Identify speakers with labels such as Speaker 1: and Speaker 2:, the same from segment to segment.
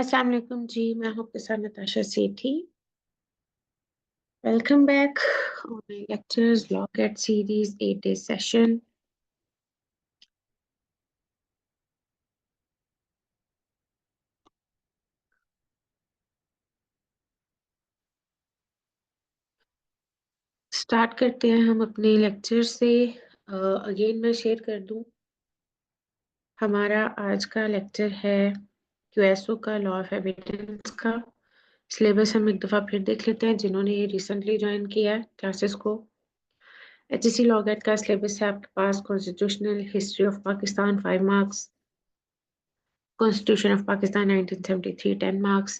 Speaker 1: अस्सलाम वालेकुम जी, मैं हूँ आपके साथ Natasha Sethi. Welcome back on my lectures law GAT series 8 day session. Start करते हैं हम अपने लेक्चर से। अगेन मैं शेयर कर दूं, हमारा आज का लेक्चर है क्यूएसओ का, लॉ ऑफ एविडेंस का। सिलेबस हम एक दफ़ा फिर देख लेते हैं जिन्होंने ये रिसेंटली ज्वाइन किया है क्लासेस को। एचएससी लॉ गेट का सिलेबस है आपके पास। Constitutional history of Pakistan 5 marks, Constitution of Pakistan 1973 10 marks,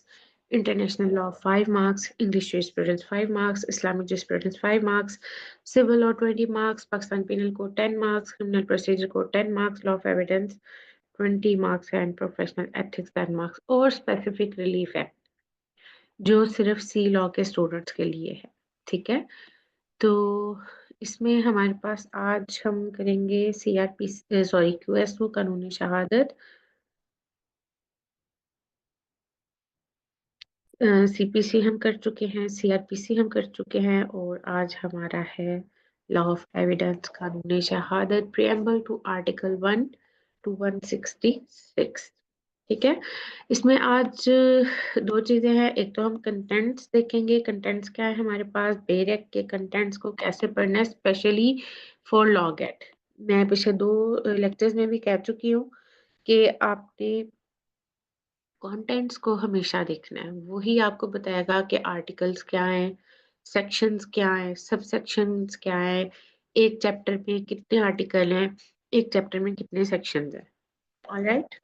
Speaker 1: International Law 5 marks, English Jurisprudence 5 marks, Islamic Jurisprudence 5 marks, Civil Law 20 marks, Pakistan Penal Code 10 marks, Criminal Procedure Code 10 marks, Law of Evidence 20 marks and Professional Ethics 10 marks। और Specific Relief है जो सिर्फ सी law के students के लिए है। ठीक है, तो इसमें हमारे पास आज हम करेंगे सीआरपी सॉरी क्यूएसओ कानूनी शहादत, सीपीसी हम कर चुके हैं, सीआरपीसी हम कर चुके हैं, और आज हमारा है लॉ ऑफ एविडेंस कानूनी शहादत, प्रियम्बल टू आर्टिकल 1 to 166। ठीक है, इसमें आज दो चीजें हैं। एक तो हम कंटेंट्स देखेंगे, कंटेंट्स क्या है हमारे पास, बेरेक के कंटेंट्स को कैसे पढ़ना है स्पेशली फॉर लॉ गेट। मैं पिछले दो लेक्चर्स में भी कह चुकी हूँ कि आपने कंटेंट्स को हमेशा देखना है, वही आपको बताएगा कि आर्टिकल्स क्या हैं, सेक्शंस क्या हैं, सब सेक्शंस क्या हैं, एक चैप्टर में कितने आर्टिकल हैं, एक चैप्टर में कितने सेक्शंस हैं। ऑलराइट,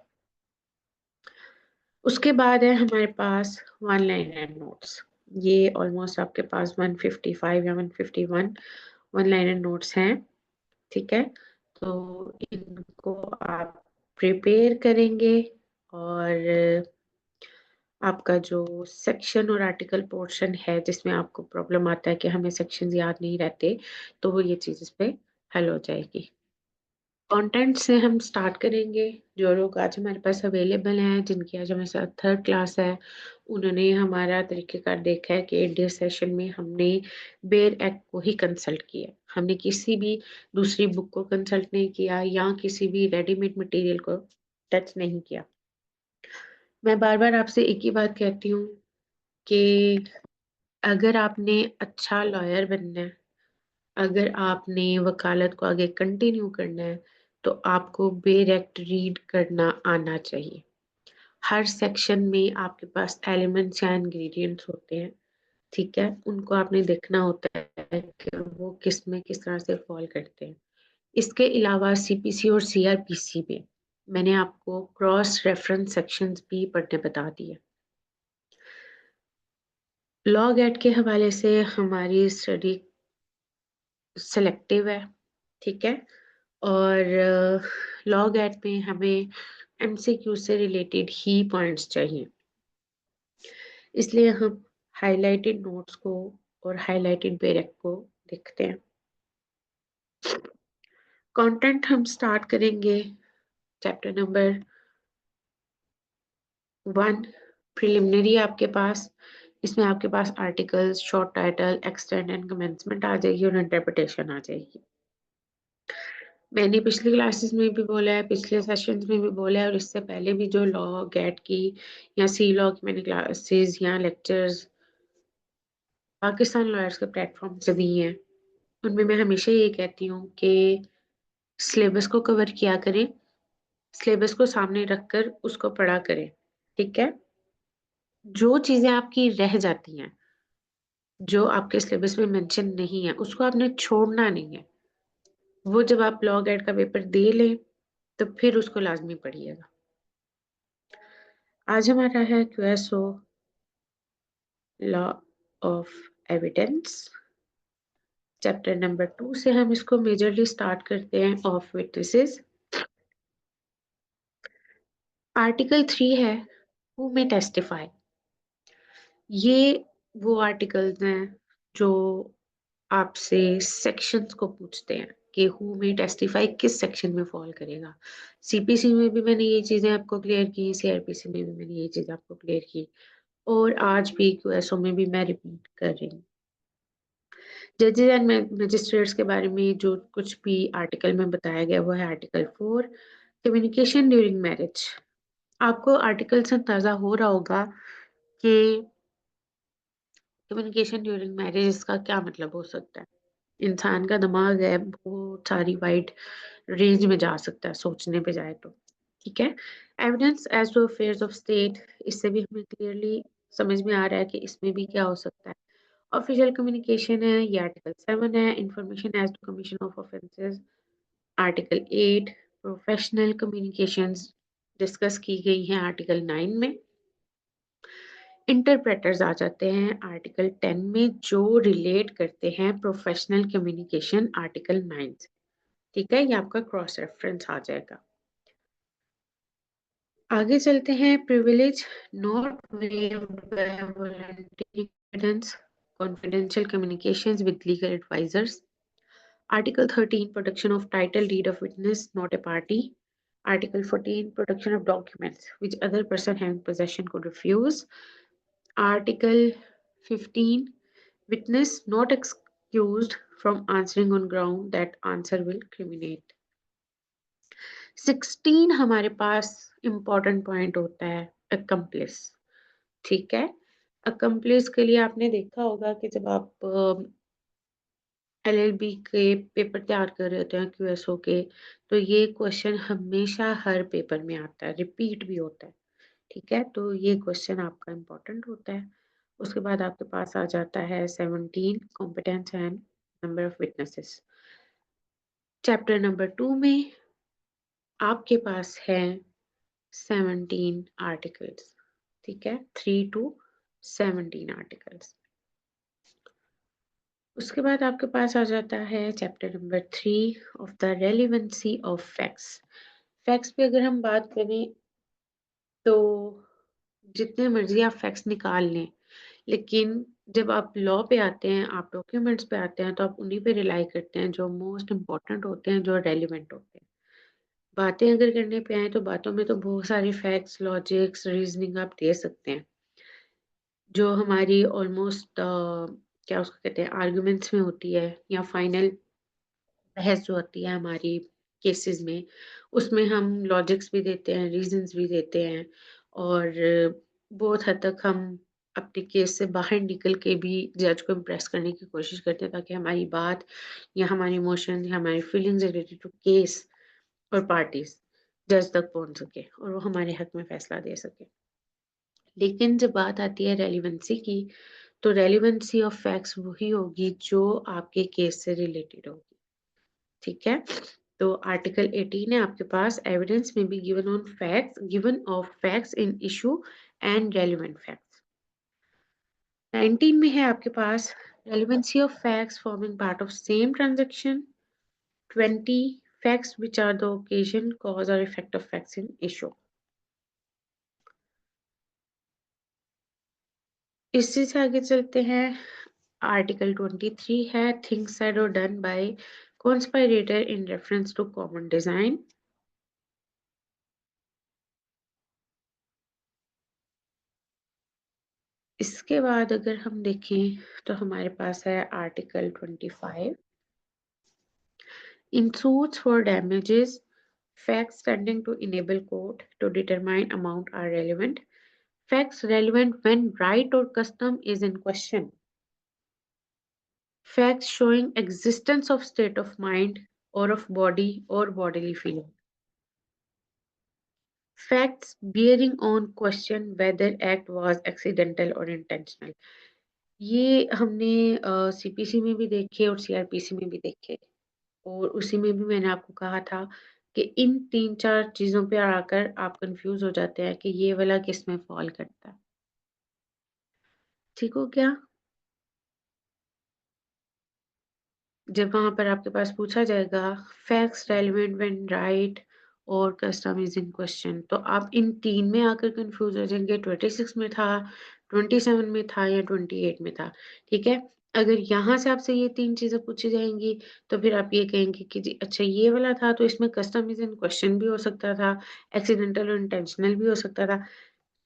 Speaker 1: उसके बाद है हमारे पास वन लाइनर नोट्स। ये ऑलमोस्ट आपके पास 155 या 151 वन लाइनर नोट्स हैं। ठीक है, तो इनको आप प्रिपेयर करेंगे, और आपका जो सेक्शन और आर्टिकल पोर्शन है जिसमें आपको प्रॉब्लम आता है कि हमें सेक्शंस याद नहीं रहते, तो वो ये चीज इस पे हल हो जाएगी। कंटेंट से हम स्टार्ट करेंगे। जो लोग आज हमारे पास अवेलेबल हैं, जिनकी आज हमारे साथ थर्ड क्लास है, उन्होंने हमारा तरीकेकार देखा है कि डे सेशन में हमने बेयर एक्ट को ही कंसल्ट किया। हमने किसी भी दूसरी बुक को कंसल्ट नहीं किया या किसी भी रेडीमेड मटेरियल को टच नहीं किया। मैं बार बार आपसे एक ही बात कहती हूँ कि अगर आपने अच्छा लॉयर बनना है, अगर आपने वकालत को आगे कंटिन्यू करना है, तो आपको बेयर एक्ट रीड करना आना चाहिए। हर सेक्शन में आपके पास एलिमेंट्स या इंग्रेडिएंट्स होते हैं। ठीक है, उनको आपने देखना होता है कि वो किस में किस तरह से फॉल करते हैं। इसके अलावा सीपीसी और सीआरपीसी में मैंने आपको क्रॉस रेफरेंस सेक्शंस भी पढ़ने बता दिए। लॉ गेट के हवाले से हमारी स्टडी सेलेक्टिव है। ठीक है, और लॉ गेट में हमें एमसीक्यू से रिलेटेड ही पॉइंट्स चाहिए, इसलिए हम हाइलाइटेड नोट्स को और हाइलाइटेड बेरेक को देखते हैं। कंटेंट हम स्टार्ट करेंगे चैप्टर नंबर 1, प्रिलिमिनरी आपके पास। इसमें आपके पास articles, short title, extend and commencement आ जाएगी और इंटरप्रिटेशन आ जाएगी। मैंने पिछली क्लासेस में भी बोला है, पिछले सेशंस में भी बोला है, और इससे पहले भी जो लॉ गेट की या सी लॉ की मैंने क्लासेस या लेक्चर्स पाकिस्तान लॉयर्स के प्लेटफॉर्म से दी हैं, उनमें मैं हमेशा ये कहती हूँ कि सिलेबस को कवर किया करें, सिलेबस को सामने रखकर उसको पढ़ा करें। ठीक है, जो चीजें आपकी रह जाती हैं, जो आपके सिलेबस में मेंशन नहीं है, उसको आपने छोड़ना नहीं है। वो जब आप लॉ गेट का पेपर दे लें तो फिर उसको लाजमी पढ़िएगा। आज हमारा है QSO law of evidence, chapter number 2 से हम इसको मेजरली स्टार्ट करते हैं, ऑफ विटनेसेस। आर्टिकल 3 है, हु मे टेस्टिफाई। ये वो आर्टिकल्स हैं जो आपसे सेक्शंस को पूछते हैं कि हु में टेस्टिफाई किस सेक्शन में फॉल करेगा। सीपीसी में भी मैंने ये चीजें आपको क्लियर की, सीआरपीसी में भी मैंने ये चीज आपको क्लियर की, और आज भी क्यूएसओ में भी मैं रिपीट कर रही हूँ। जजेस एंड मजिस्ट्रेट्स के बारे में जो कुछ भी आर्टिकल में बताया गया वो है आर्टिकल 4, कम्युनिकेशन ड्यूरिंग मैरिज। आपको आर्टिकल से अंदाजा हो रहा होगा कि कम्युनिकेशन ड्यूरिंग मैरिज इसका क्या मतलब हो सकता है। इंसान का दिमाग है बहुत सारी वाइड रेंज में जा सकता है सोचने पे जाए तो, ठीक है। Evidence as to affairs of state, इससे भी हमें क्लियरली समझ में आ रहा है कि इसमें भी क्या हो सकता है। ऑफिशियल कम्युनिकेशन है, ये आर्टिकल 7 है। Information as to commission of offences, article 8। Professional communications discuss की गई हैं आर्टिकल 9 में। इंटरप्रेटर्स आ जाते हैं आर्टिकल 10 में, जो रिलेट करते हैं प्रोफेशनल कम्युनिकेशन आर्टिकल 9 से, ठीक है। ये आपका क्रॉस रेफरेंस आ जाएगा। आगे चलते हैं। Privilege not waived by voluntary evidence, confidential communications with legal advisors. Article 13, protection of title deed of witness, not a party. Article 14, protection of documents which other person having possession could refuse. Article 15, witness not excused from answering on ground that answer will criminate. 16 हमारे पास important point होता है accomplish, ठीक है। Accomplish के लिए आपने देखा होगा कि जब आप एलएलबी के पेपर तैयार कर रहे होते हैं क्यूएसओ के, तो ये क्वेश्चन हमेशा हर पेपर में आता है, रिपीट भी होता है, ठीक है। तो ये क्वेश्चन आपका इम्पोर्टेंट होता है। उसके बाद आपके पास आ जाता है 17, competence and number of witnesses. Chapter number 2 में आपके पास है 17 आर्टिकल्स, ठीक है, 3 to 17 आर्टिकल्स। उसके बाद आपके पास आ जाता है chapter number 3 of the relevancy of facts. Facts पे अगर हम बात करें तो जितने मर्जी आप फैक्ट्स निकाल लें, लेकिन जब आप लॉ पे आते हैं, आप डॉक्यूमेंट्स पे आते हैं, तो आप उन्हीं पे रिलाई करते हैं जो मोस्ट इम्पॉर्टेंट होते हैं, जो रेलिवेंट होते हैं। बातें अगर करने पे आए तो बातों में तो बहुत सारे फैक्ट्स, लॉजिक्स, रीजनिंग आप दे सकते हैं, जो हमारी ऑलमोस्ट क्या उसको कहते हैं आर्गुमेंट्स में होती है, या फाइनल बहस जो होती है हमारी केसेस में, उसमें हम लॉजिक्स भी देते हैं, रीजंस भी देते हैं, और बहुत हद तक हम अपने केस से बाहर निकल के भी जज को इम्प्रेस करने की कोशिश करते हैं, ताकि हमारी बात या हमारी इमोशन या हमारी फीलिंग्स रिलेटेड टू केस और पार्टीज जज तक पहुंच सके और वो हमारे हक में फैसला दे सके। लेकिन जब बात आती है रेलिवेंसी की, तो रेलिवेंसी ऑफ फैक्ट्स वही होगी जो आपके केस से रिलेटेड होगी, ठीक है। तो आर्टिकल 18 है आपके पास, एविडेंस में be given on facts, given of facts in issue and relevant facts. 19 में है आपके पास relevancy of facts forming part of same transaction. 20, facts which are the occasion, cause और effect of facts in issue. इसी से आगे चलते हैं। आर्टिकल 23 है थिंग्स सेड और done by conspirator in reference to common design. इसके बाद अगर हम देखें तो हमारे पास है article 25, in suits for damages facts tending to enable court to determine amount are relevant. Facts relevant when right or custom is in question. Facts showing existence of state of mind or of body or bodily feeling. Facts bearing on question whether act was accidental or intentional. ये हमने CPC में भी देखे और CrPC में भी देखे, और उसी में भी मैंने आपको कहा था कि इन 3-4 चीजों पे आकर आप कंफ्यूज हो जाते हैं कि ये वाला किस में फॉल करता है, ठीक हो क्या। जब वहां पर आपके पास पूछा जाएगा फैक्ट्स रेलेवेंट व्हेन राइट और कस्टम इज इन क्वेश्चन, तो आप इन 3 में आकर कंफ्यूज हो जाएंगे, 26 में था, 27 में था या 28 में था, ठीक है। अगर यहाँ से आपसे ये 3 चीज़ें पूछी जाएँगी, तो फिर आप ये कहेंगे कि जी अच्छा ये वाला था तो इसमें कस्टमाइज़ेशन क्वेश्चन भी हो सकता था, एक्सीडेंटल और इंटेंशनल भी हो सकता था।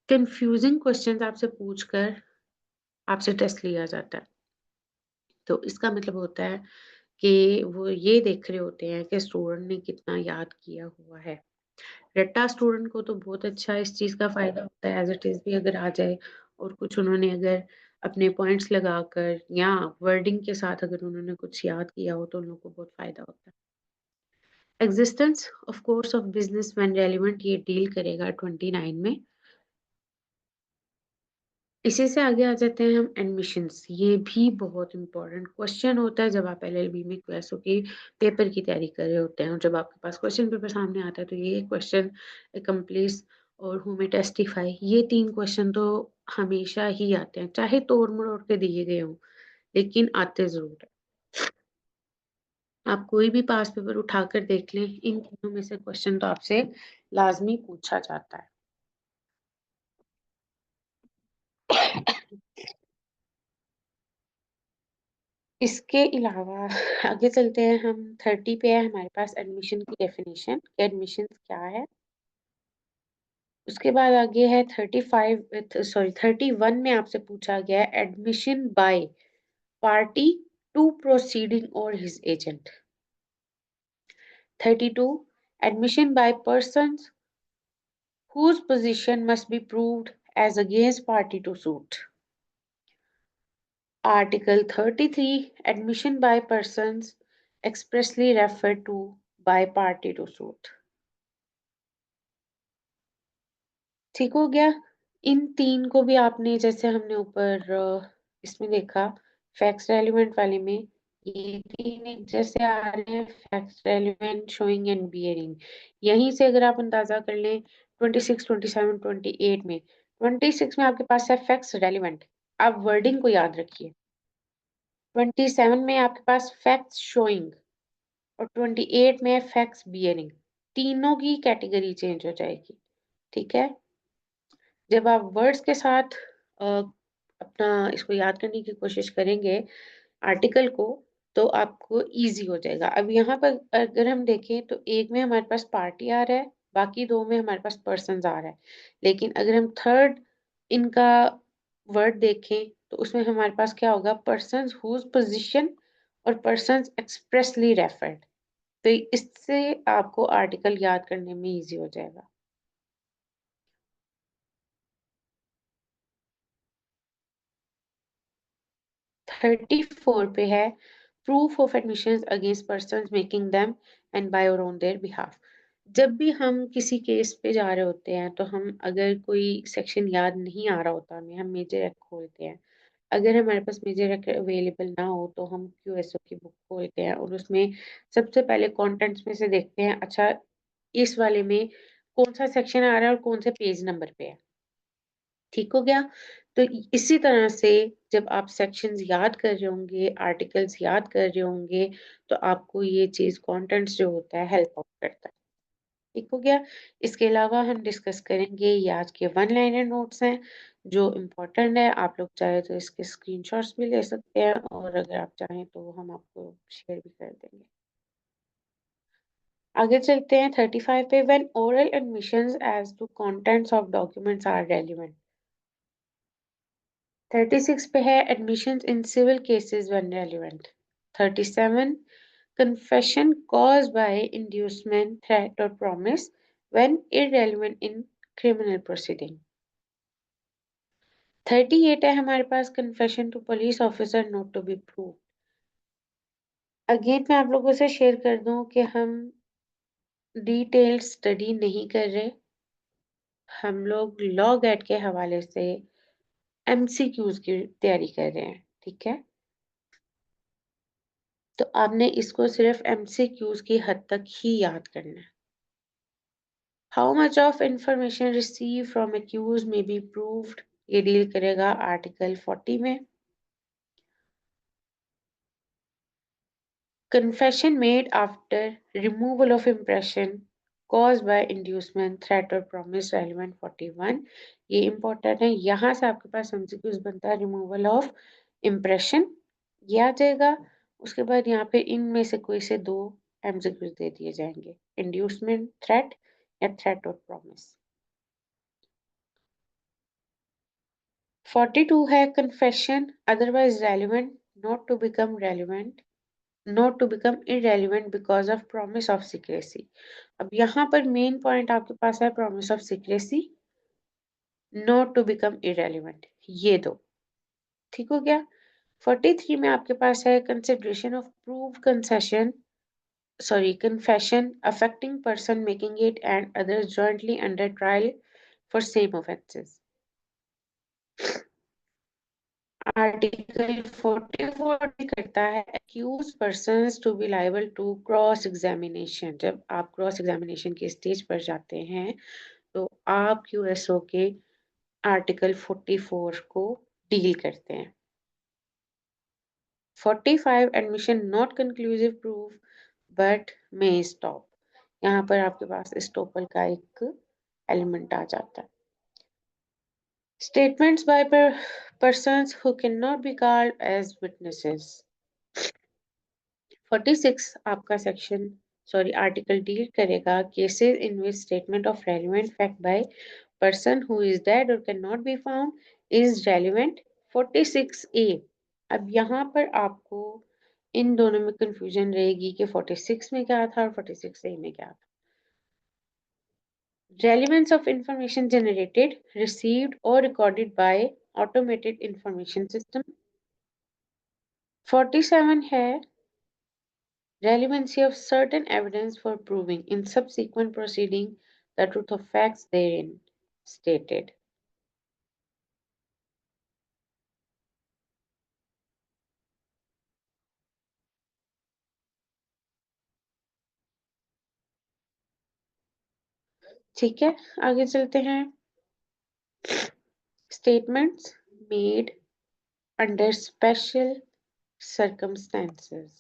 Speaker 1: कन्फ्यूज़िंग क्वेश्चन्स आपसे पूछकर आपसे टेस्ट लिया जाता है। तो इसका मतलब होता है कि वो ये देख रहे होते हैं कि स्टूडेंट ने कितना याद किया हुआ है। रट्टा स्टूडेंट को तो बहुत अच्छा इस चीज़ का फ़ायदा होता है, एज़ इट इज़ भी अगर आ जाए और कुछ उन्होंने अगर अपने पॉइंट्स लगाकर या वर्डिंग के साथ अगर उन्होंने कुछ याद किया हो, तो उन लोगों को बहुत फ़ायदा होता है। Existence of course of business when relevant ये डील करेगा 29 में। इसी से आगे आ जाते हैं हम एडमिशन्स। ये भी बहुत इम्पोर्टेंट क्वेश्चन होता है जब आप एलएलबी में क्लासों की पेपर की तैयारी कर रहे होते हैं और जब आपके पास क्वेश्चन पेपर सामने आता है तो ये क्वेश्चन अकम्प्लिश और हू मे टेस्टिफाई, ये 3 क्वेश्चन तो हमेशा ही आते हैं, चाहे तोड़-मरोड़ के दिए गए हों, लेकिन आते ज़रूर हैं। आप कोई भी पास पेपर उठाकर देख लें, इन तीनों में से क्वेश्चन तो आपसे लाज़मी पूछा जाता है। इसके अलावा आगे चलते हैं हम 30 पे है हमारे पास एडमिशन की डेफिनिशन कि एडमिशन्स क्या है। उसके बाद आगे है 31 में आपसे पूछा गया है admission by party to proceeding और his agent. 32 admission by persons whose position must be proved as against party to suit. Article 33 admission by persons expressly referred to by party to suit. ठीक हो गया? इन 3 को भी आपने जैसे हमने ऊपर इसमें देखा फैक्ट्स रेलेवेंट वाले में ये 3 एक जैसे आ रहे हैं facts relevant showing and bearing. यहीं से अगर आप अंदाज़ा कर लें 26, 27, 28 में 26 में आपके पास है फैक्ट्स रेलेवेंट। आप वर्डिंग को याद रखिए। 27 में आपके पास फैक्ट्स शोइंग और 28 में है फैक्ट्स बियरिंग। तीनों की कैटेगरी चेंज हो जाएगी, ठीक है? जब आप वर्ड्स के साथ अपना इसको याद करने की कोशिश करेंगे आर्टिकल को, तो आपको ईज़ी हो जाएगा। अब यहाँ पर अगर हम देखें तो एक में हमारे पास पार्टी आ रहा है, बाकी 2 में हमारे पास पर्सन्स आ रहा है। लेकिन अगर हम थर्ड इनका वर्ड देखें, तो उसमें हमारे पास क्या होगा पर्सन्स व्हूज़ पोज़ीशन और पर्सन्स एक्सप्रेसली रेफर्ड। तो इससे आपको आर्टिकल याद करने में ईज़ी हो जाएगा। 34 पे है proof of admissions against persons making them and by or on their behalf. जब भी हम किसी केस पे जा रहे होते हैं तो हम अगर कोई सेक्शन याद नहीं आ रहा होता हमें, हम मेजर एक्ट खोलते हैं। अगर हमारे पास मेजर एक्ट अवेलेबल ना हो तो हम क्यूएसओ की बुक खोलते हैं और उसमें सबसे पहले कंटेंट्स में से देखते हैं अच्छा इस वाले में कौन सा सेक्शन आ रहा है और कौन से पेज नंबर पे है। ठीक हो गया? तो इसी तरह से जब आप सेक्शंस याद कर रहे होंगे, आर्टिकल्स याद कर रहे होंगे, तो आपको ये चीज़ कंटेंट्स जो होता है हेल्प आउट करता है। ठीक हो गया? इसके अलावा हम डिस्कस करेंगे ये आज के वन लाइनर नोट्स हैं, जो इम्पोर्टेंट है। आप लोग चाहे तो इसके स्क्रीनशॉट्स भी ले सकते हैं और अगर आप चाहें तो हम आपको शेयर भी कर देंगे। आगे चलते हैं 35 पे when oral admissions as to contents of documents are relevant. 36 पे है admissions in civil cases when relevant. 37 confession caused by inducement, threat or promise when irrelevant in criminal proceeding. 38 है हमारे पास confession to police officer not to be proved. Again मैं आप लोगों से share कर दूं कि हम डिटेल स्टडी नहीं कर रहे, हम लोग लॉ गेट के हवाले से एमसीक्यूज की तैयारी कर रहे हैं, ठीक है? तो आपने इसको सिर्फ एमसीक्यूज की हद तक ही याद करना है। How much of information receive from accused may be proved, ये डील करेगा आर्टिकल 40 में। Confession made after removal of impression caused by inducement, threat or promise relevant 41। ये इंपॉर्टेंट है, यहाँ से आपके पास एमसीक्यूज बनता है रिमूवल ऑफ इम्प्रेशन ये आ जाएगा। उसके बाद यहाँ पे इनमें से कोई से दो एमसीक्यूज दे दिए जाएंगे, इंड्यूसमेंट थ्रेट या थ्रेट और प्रॉमिस। 42 है confession otherwise relevant not to become relevant not to become irrelevant because of promise of secrecy. अब यहाँ पर मेन पॉइंट आपके पास है promise of secrecy, not to become irrelevant, ये दो। ठीक हो गया। 43 में आपके पास है consideration of prove concession confession affecting person making it and others jointly under trial for same offences. Article 44 करता है accused persons to be liable to cross examination। जब आप क्रॉस एग्जामिनेशन के स्टेज पर जाते हैं तो आप QSO के आर्टिकल 44 को डील करते हैं। 45 admission not conclusive proof but may stop. यहाँ पर आपके पास स्टॉपल का एक एलिमेंट आ जाता है। Statements by persons who cannot be called as witnesses। 46 आपका सेक्शन आर्टिकल डील करेगा cases in which statement of relevant fact by person who is dead और can not be found is relevant. 46A। अब यहाँ पर आपको इन दोनों में confusion रहेगी कि 46 में क्या था और 46A में क्या था। Relevance of information generated, received or recorded by automated information system। 47 है relevancy of certain evidence for proving in subsequent proceeding the truth of facts therein stated। ठीक है, आगे चलते हैं। Statements made under special circumstances।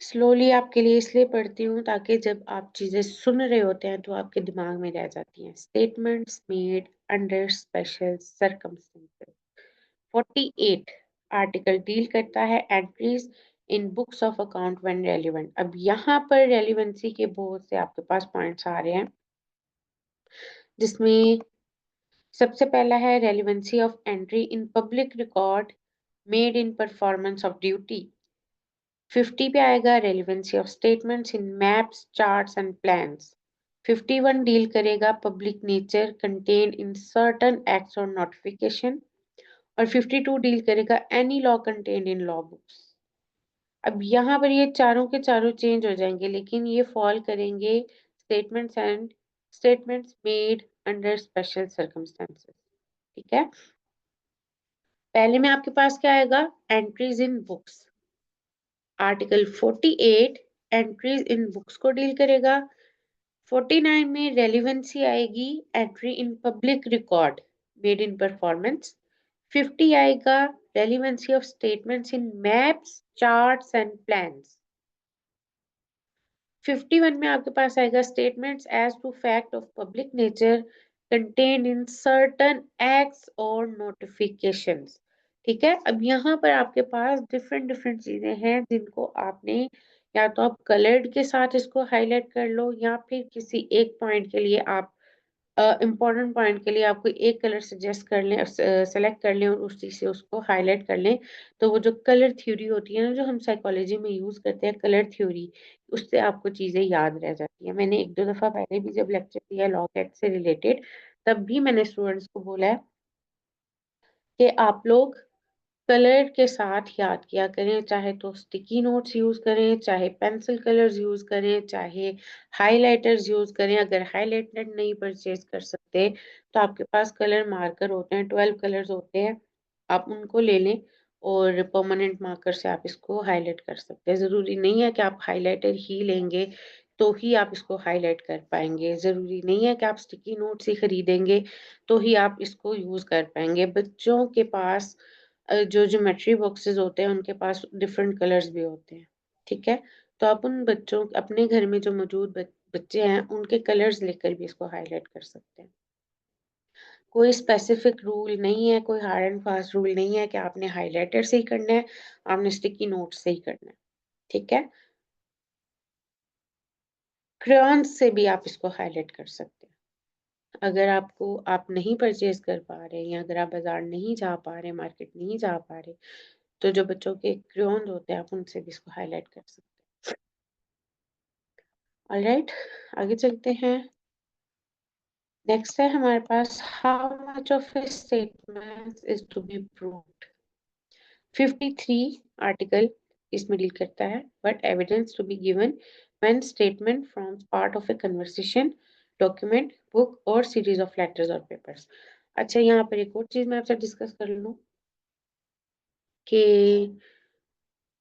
Speaker 1: Slowly आपके लिए इसलिए पढ़ती हूँ ताकि जब आप चीजें सुन रहे होते हैं तो आपके दिमाग में रह जाती हैं। Statements made under special circumstances. 48 article deal करता है entries in books of account when relevant. अब यहाँ पर रेलिवेंसी के बहुत से आपके पास पॉइंट्स आ रहे हैं, जिसमें सबसे पहला है relevancy of entry in public record made in performance of duty. 50 पे आएगा relevancy of statements in maps charts and plans. 51 deal करेगा public nature contained in certain acts और नोटिफिकेशन। और 52 डील करेगा any law contained in law books. अब यहाँ पर ये चारों के चारों चेंज हो जाएंगे, लेकिन ये फॉल करेंगे statements made under special circumstances. ठीक है, पहले में आपके पास क्या आएगा, entries in books. Article 48 entries in books को डील करेगा। 49 में रेलिवेंसी आएगी entry in public record made in performance. 50 आएगा relevancy of statements in maps charts and plans. 51 में आपके पास आएगा statements as to fact of public nature contained in certain acts or notifications. ठीक है, अब यहाँ पर आपके पास डिफरेंट डिफरेंट चीजें हैं जिनको आपने या तो आप कलर्ड के साथ इसको हाईलाइट कर लो या फिर किसी एक पॉइंट के लिए आप इम्पोर्टेंट पॉइंट के लिए आपको एक कलर सजेस्ट कर लें, सेलेक्ट कर लें और उसी से उसको हाईलाइट कर लें। तो वो जो कलर थ्योरी होती है ना, जो हम साइकोलॉजी में यूज करते हैं कलर थ्योरी, उससे आपको चीजें याद रह जाती है। मैंने एक दो दफा पहले भी जब लेक्चर दिया लॉ एक्ट से रिलेटेड, तब भी मैंने स्टूडेंट्स को बोला है कि आप लोग कलर के साथ याद किया करें, चाहे तो स्टिकी नोट्स यूज करें, चाहे पेंसिल कलर्स यूज करें, चाहे हाइलाइटर्स यूज करें। अगर हाइलाइटर नहीं परचेज कर सकते तो आपके पास कलर मार्कर होते हैं, 12 कलर्स होते हैं, आप उनको ले लें और परमानेंट मार्कर से आप इसको हाईलाइट कर सकते हैं। जरूरी नहीं है कि आप हाइलाइटर ही लेंगे तो ही आप इसको हाईलाइट कर पाएंगे, जरूरी नहीं है कि आप स्टिकी नोट्स ही खरीदेंगे तो ही आप इसको यूज कर पाएंगे। बच्चों के पास जो ज्योमेट्री बॉक्सेस होते हैं उनके पास डिफरेंट कलर्स भी होते हैं। ठीक है, तो आप उन बच्चों अपने घर में जो मौजूद बच्चे हैं उनके कलर्स लेकर भी इसको हाईलाइट कर सकते हैं। कोई स्पेसिफिक रूल नहीं है, कोई हार्ड एंड फास्ट रूल नहीं है कि आपने हाइलाइटर से ही करना है, आपने स्टिकी नोट से ही करना है। ठीक है, क्रेयॉन से भी आप इसको हाईलाइट कर सकते हैं। अगर आपको आप नहीं परचेज कर पा रहे या अगर आप बाजार नहीं जा पा रहे, मार्केट नहीं जा पा रहे, तो जो बच्चों के क्रेयॉन होते हैं आप उनसे भी इसको हाईलाइट कर सकते हैं। ऑलराइट, आगे चलते हैं। नेक्स्ट है हमारे पास, how much of a statement is to be proved. 53 article इसमें डील करता है, but evidence to be given when statement forms part of a conversation, document, book और सीरीज ऑफ लेटर्स और पेपर्स। अच्छा, यहाँ पर एक और चीज मैं आपसे डिस्कस कर लूँ कि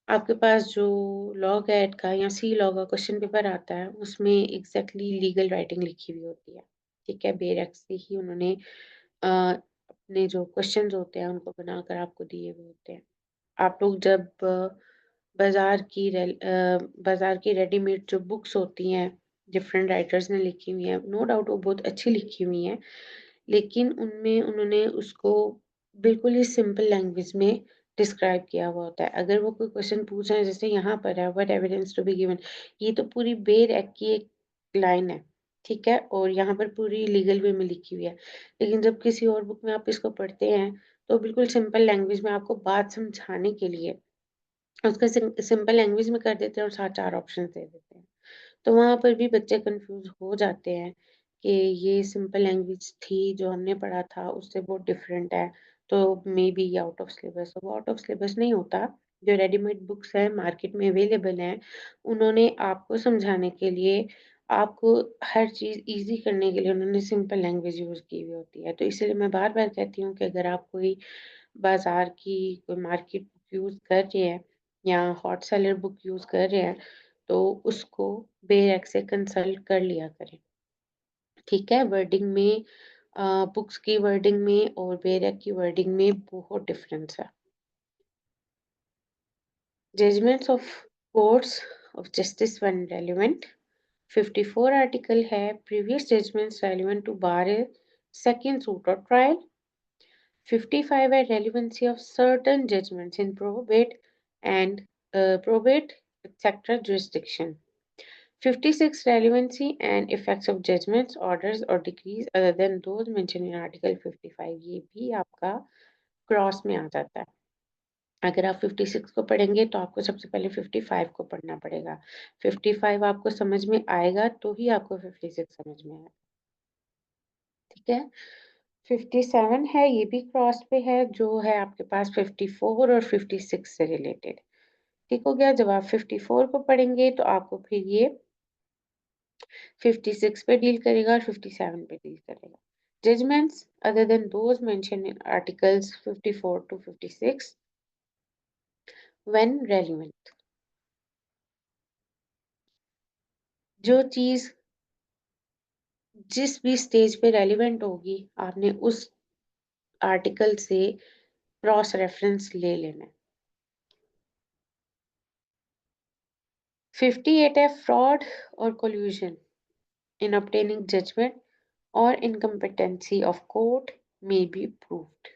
Speaker 1: आपके पास जो लॉ कैट का या सी लॉ का क्वेश्चन पेपर आता है उसमें एग्जैक्टली लीगल राइटिंग लिखी हुई होती है। ठीक है, बेरक से ही उन्होंने अपने जो क्वेश्चंस होते हैं उनको बनाकर आपको दिए हुए होते हैं। आप लोग जब बाजार की रेडीमेड जो बुक्स होती हैं, डिफरेंट राइटर्स ने लिखी हुई हैं, नो डाउट वो बहुत अच्छी लिखी हुई हैं, लेकिन उनमें उन्होंने उसको बिल्कुल ही सिंपल लैंग्वेज में डिस्क्राइब किया हुआ होता है। अगर वो कोई क्वेश्चन पूछ रहे हैं जैसे यहाँ पर है, what evidence to be given, ये तो पूरी बेर एक्ट की एक लाइन है। ठीक है, और यहाँ पर पूरी लीगल वे में लिखी हुई है, लेकिन जब किसी और बुक में आप इसको पढ़ते हैं तो बिल्कुल सिंपल लैंग्वेज में आपको बात समझाने के लिए उसका सिंपल लैंग्वेज में कर देते हैं और साथ 4 ऑप्शन दे देते हैं। तो वहाँ पर भी बच्चे कंफ्यूज हो जाते हैं कि ये सिंपल लैंग्वेज थी जो हमने पढ़ा था उससे बहुत डिफरेंट है, तो मे बी ये आउट ऑफ सिलेबस। वो आउट ऑफ सिलेबस नहीं होता। जो रेडीमेड बुक्स हैं मार्केट में अवेलेबल हैं, उन्होंने आपको समझाने के लिए, आपको हर चीज़ इजी करने के लिए उन्होंने सिंपल लैंग्वेज यूज़ की हुई होती है। तो इसलिए मैं बार बार कहती हूँ कि अगर आप कोई बाजार की कोई मार्केट बुक यूज़ कर रहे हैं या हॉट सेलर बुक यूज़ कर रहे हैं, तो उसको बेरग से कंसल्ट कर लिया करें। ठीक है, वर्डिंग में बुक्स की वर्डिंग में और बेरग की वर्डिंग में बहुत डिफरेंस है। Judgments of courts of justice when relevant. 54 article है, previous judgments relevant to bar second suit और ट्रायल। 55 है, relevancy of certain judgments in probate, etc. jurisdiction. 56, relevancy and effects of judgments, orders or decrees other than those mentioned in Article 55. ये भी आपका cross में आ जाता है। अगर आप 56 को पढ़ेंगे तो आपको सबसे पहले 55 को पढ़ना पड़ेगा। 55 आपको समझ में आएगा तो ही आपको 56 समझ में आएगा। ठीक है, 57 है, ये भी क्रॉस पे है, जो है आपके पास 54 और 56 से रिलेटेड। ठीक हो गया, जब आप 54 को पढ़ेंगे तो आपको फिर ये 56 पे डील करेगा और 57 पे डील करेगा। Judgments other than those mention in articles 54 to 56 when relevant. जो चीज जिस भी स्टेज पे रेलेवेंट होगी आपने उस आर्टिकल से क्रॉस रेफरेंस ले लेना है। 58 है, फ्रॉड और collision in obtaining judgment or incompetency of court may be proved.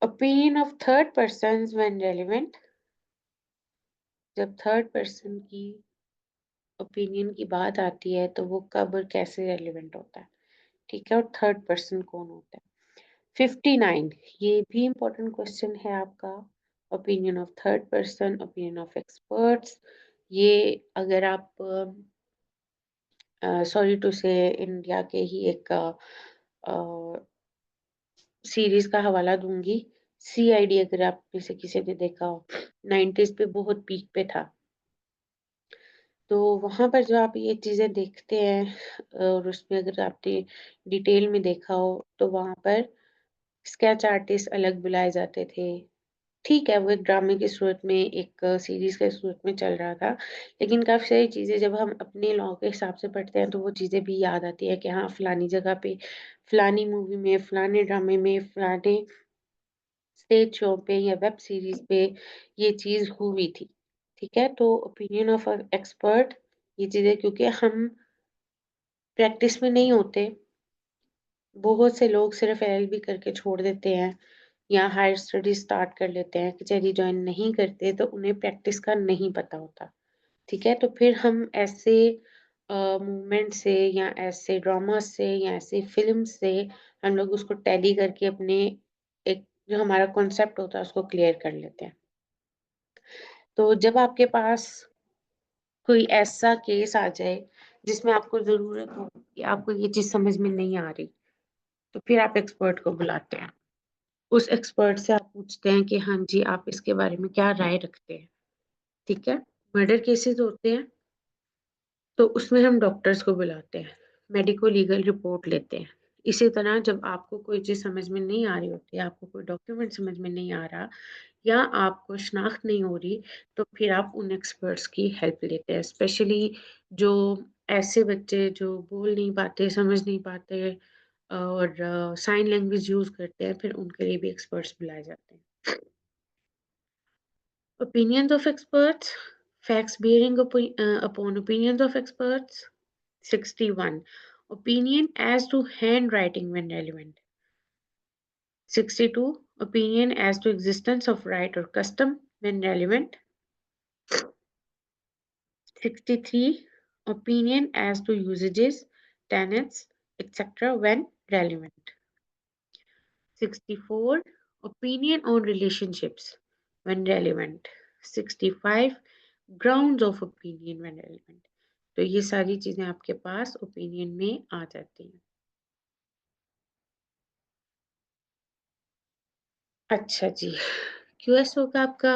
Speaker 1: Opinion of third persons when relevant. जब थर्ड पर्सन की ओपिनियन की बात आती है तो वो कब और कैसे रेलिवेंट होता है। ठीक है, और थर्ड पर्सन कौन होता है। 59, ये भी इम्पोर्टेंट क्वेश्चन है आपका। Opinion of third person, opinion of experts, ये अगर आप सॉरी टू से इंडिया के ही एक सीरीज का हवाला दूंगी, सीआईडी, अगर आप में से किसी ने देखा हो, 90s पे बहुत पीक पे था। तो वहां पर जो आप ये चीजें देखते हैं और उसमें अगर आपने डिटेल में देखा हो तो वहां पर स्केच आर्टिस्ट अलग बुलाए जाते थे। ठीक है, वो एक ड्रामे की सूरत में, एक सीरीज के सूरत में चल रहा था, लेकिन काफी सारी चीजें जब हम अपने लॉ के हिसाब से पढ़ते हैं तो वो चीजें भी याद आती है कि हाँ फलानी जगह पे, फलानी मूवी में, फलाने ड्रामे में, फलाने स्टेज शो पे या वेब सीरीज पे ये चीज हुई थी। ठीक है, तो ओपिनियन ऑफ एक्सपर्ट, ये चीजें क्योंकि हम प्रैक्टिस में नहीं होते बहुत से लोग सिर्फ एलएलबी करके छोड़ देते हैं या हायर स्टडी स्टार्ट कर लेते हैं, कचहरी ज्वाइन नहीं करते, तो उन्हें प्रैक्टिस का नहीं पता होता। ठीक है, तो फिर हम ऐसे मूवमेंट से या ऐसे ड्रामा से या ऐसे फिल्म से हम लोग उसको टैली करके अपने एक जो हमारा कॉन्सेप्ट होता है उसको क्लियर कर लेते हैं। तो जब आपके पास कोई ऐसा केस आ जाए जिसमें आपको ज़रूरत हो कि आपको ये चीज़ समझ में नहीं आ रही, तो फिर आप एक्सपर्ट को बुलाते हैं। उस एक्सपर्ट से आप पूछते हैं कि हाँ जी, आप इसके बारे में क्या राय रखते हैं, ठीक है? मर्डर केसेस होते हैं, तो उसमें हम डॉक्टर्स को बुलाते हैं, मेडिको लीगल रिपोर्ट लेते हैं। इसी तरह जब आपको कोई चीज़ समझ में नहीं आ रही होती है, आपको कोई डॉक्यूमेंट समझ में नहीं आ रहा या आपको शनाख्त नहीं हो रही, तो फिर आप उन एक्सपर्ट्स की हेल्प लेते हैं। स्पेशली जो ऐसे बच्चे जो बोल नहीं पाते, समझ नहीं पाते और साइन लैंग्वेज यूज़ करते हैं, फिर उनके लिए भी एक्सपर्ट्स बुलाए जाते हैं। Opinions of experts, facts bearing upon opinions of experts. 61. Opinion as to handwriting when relevant. 62. Opinion as to existence of right or custom when relevant. 63. Opinion as to usages, tenets, etc. when relevant. 64. Opinion on relationships when relevant. 65. Grounds of opinion when relevant. तो ये सारी चीजें आपके पास opinion में आ जाती हैं। अच्छा जी, क्यूएसओ का आपका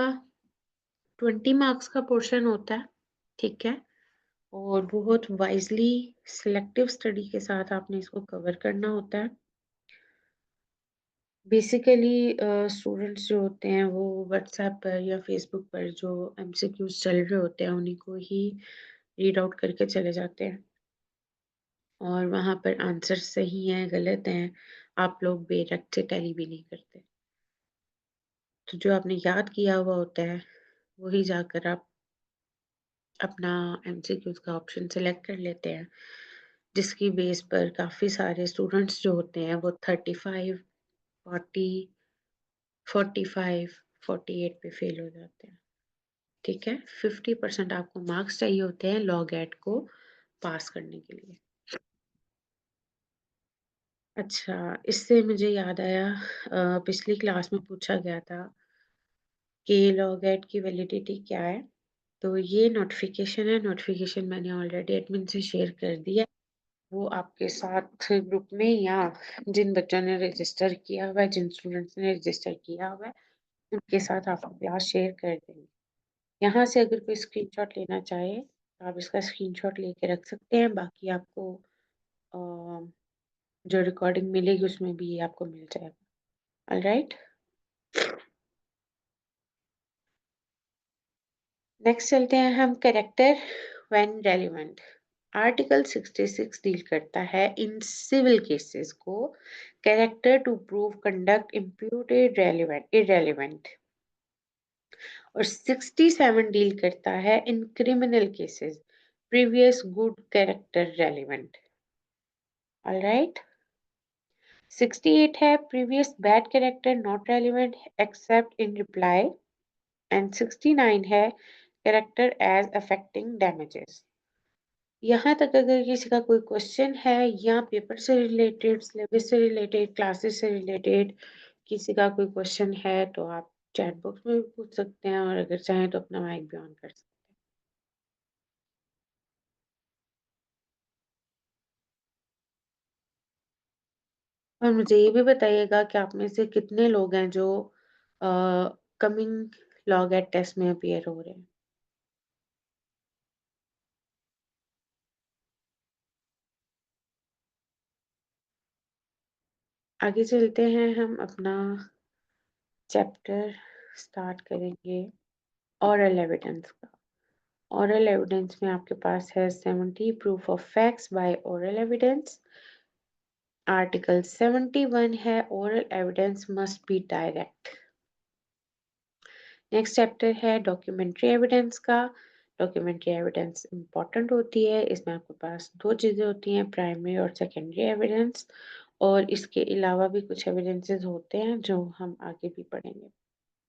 Speaker 1: 20 मार्क्स का पोर्शन होता है, ठीक है, और बहुत वाइजली सिलेक्टिव स्टडी के साथ आपने इसको कवर करना होता है। बेसिकली स्टूडेंट्स जो होते हैं वो व्हाट्सएप पर या फेसबुक पर जो एमसीक्यूज चल रहे होते हैं उन्हीं को ही रीड आउट करके चले जाते हैं और वहाँ पर आंसर सही हैं गलत हैं आप लोग बेरख से टैली भी नहीं करते। तो जो आपने याद किया हुआ होता है वही जाकर आप अपना एमसीक्यूज का ऑप्शन सेलेक्ट कर लेते हैं, जिसकी बेस पर काफ़ी सारे स्टूडेंट्स जो होते हैं वो 35, 40, 45, 48 पे फेल हो जाते हैं। ठीक है, 50% आपको मार्क्स चाहिए होते हैं लॉग एट को पास करने के लिए। अच्छा, इससे मुझे याद आया पिछली क्लास में पूछा गया था कि लॉग एट की वैलिडिटी क्या है। तो ये नोटिफिकेशन है, नोटिफिकेशन मैंने ऑलरेडी एडमिन से शेयर कर दिया। वो आपके साथ ग्रुप में या जिन बच्चों ने रजिस्टर किया हुआ है, जिन स्टूडेंट्स ने रजिस्टर किया हुआ है, उनके साथ आपको क्लास शेयर कर देंगे। यहाँ से अगर कोई स्क्रीनशॉट लेना चाहे तो आप इसका स्क्रीनशॉट लेके रख सकते हैं। बाकी आपको अ, जो रिकॉर्डिंग मिलेगी उसमें भी ये आपको मिल जाएगा। ऑलराइट, नेक्स्ट चलते हैं हम character when relevant. Article 66 deal करता है इन सिविल केसेस को character to prove conduct imputed relevant irrelevant और 67 डील करता है in criminal cases previous good character relevant. Alright, 68 है previous bad character not relevant except in reply and 69 है character as affecting damages. यहाँ तक अगर किसी का कोई क्वेश्चन है या पेपर से रिलेटेड, सिलेबस से रिलेटेड, क्लासेस से रिलेटेड किसी का कोई क्वेश्चन है तो आप चैट बॉक्स में भी पूछ सकते हैं और अगर चाहें तो अपना माइक भी ऑन कर सकते हैं। और मुझे ये भी बताइएगा कि आप में से कितने लोग हैं जो कमिंग लॉग एट टेस्ट में अपीयर हो रहे हैं। आगे चलते हैं, हम अपना चैप्टर स्टार्ट करेंगे ऑरल एविडेंस का। ऑरल एविडेंस में आपके पास है 70 proof of facts by oral evidence. Article 71 है oral evidence must be direct. Next chapter है डॉक्यूमेंट्री एविडेंस का। डॉक्यूमेंट्री एविडेंस इंपॉर्टेंट होती है, इसमें आपके पास दो चीजें होती हैं, प्राइमरी और सेकेंडरी एविडेंस। और इसके अलावा भी कुछ एविडेंसेस होते हैं जो हम आगे भी पढ़ेंगे,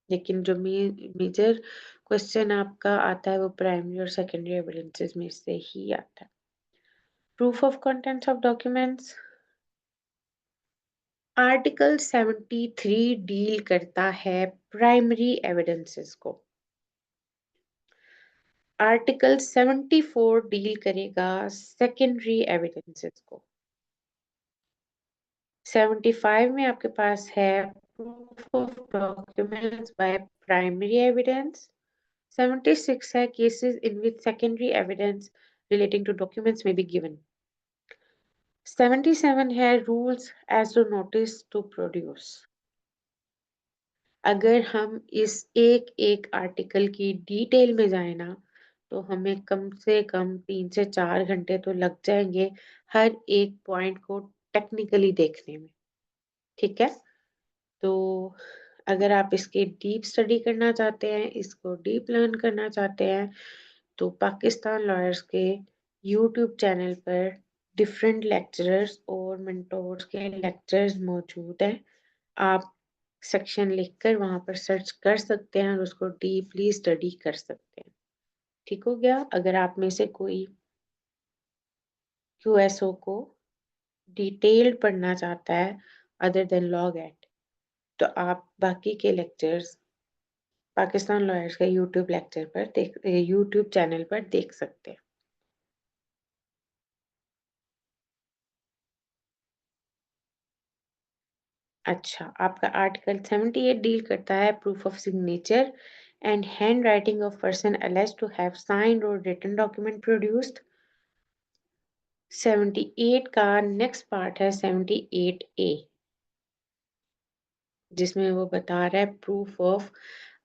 Speaker 1: लेकिन जो मेजर क्वेश्चन आपका आता है वो प्राइमरी और सेकेंडरी एविडेंसेस में से ही आता है। Proof of contents of documents, article 73 deal करता है प्राइमरी एविडेंसेस को, आर्टिकल 74 डील करेगा सेकेंडरी एविडेंसेस को। 75 में आपके पास है proof of documents by primary evidence. 76 है cases in which secondary evidence relating to documents may be given. 77 है rules as to notice to produce। अगर हम इस एक एक आर्टिकल की डिटेल में जाए ना तो हमें कम से कम 3 से 4 घंटे तो लग जाएंगे हर एक पॉइंट को टेक्निकली देखने में। ठीक है, तो अगर आप इसके डीप स्टडी करना चाहते हैं, इसको डीप लर्न करना चाहते हैं, तो पाकिस्तान लॉयर्स के यूट्यूब चैनल पर डिफरेंट लेक्चरर्स और मेंटोर्स के लेक्चर्स मौजूद हैं। आप सेक्शन लिखकर वहां पर सर्च कर सकते हैं और उसको डीपली स्टडी कर सकते हैं। ठीक हो गया। अगर आप में से कोई क्यूएसओ को डिटेल्ड पढ़ना चाहता है अदर देन लॉग एट, तो आप बाकी के लेक्चर्स पाकिस्तान लॉयर्स के यूट्यूब चैनल पर देख सकते हैं। अच्छा, आपका आर्टिकल 78 डील करता है proof of signature and hand writing of person alleged to have signed or written document produced. 78 का नेक्स्ट पार्ट है 78A, जिसमें वो बता रहा है proof of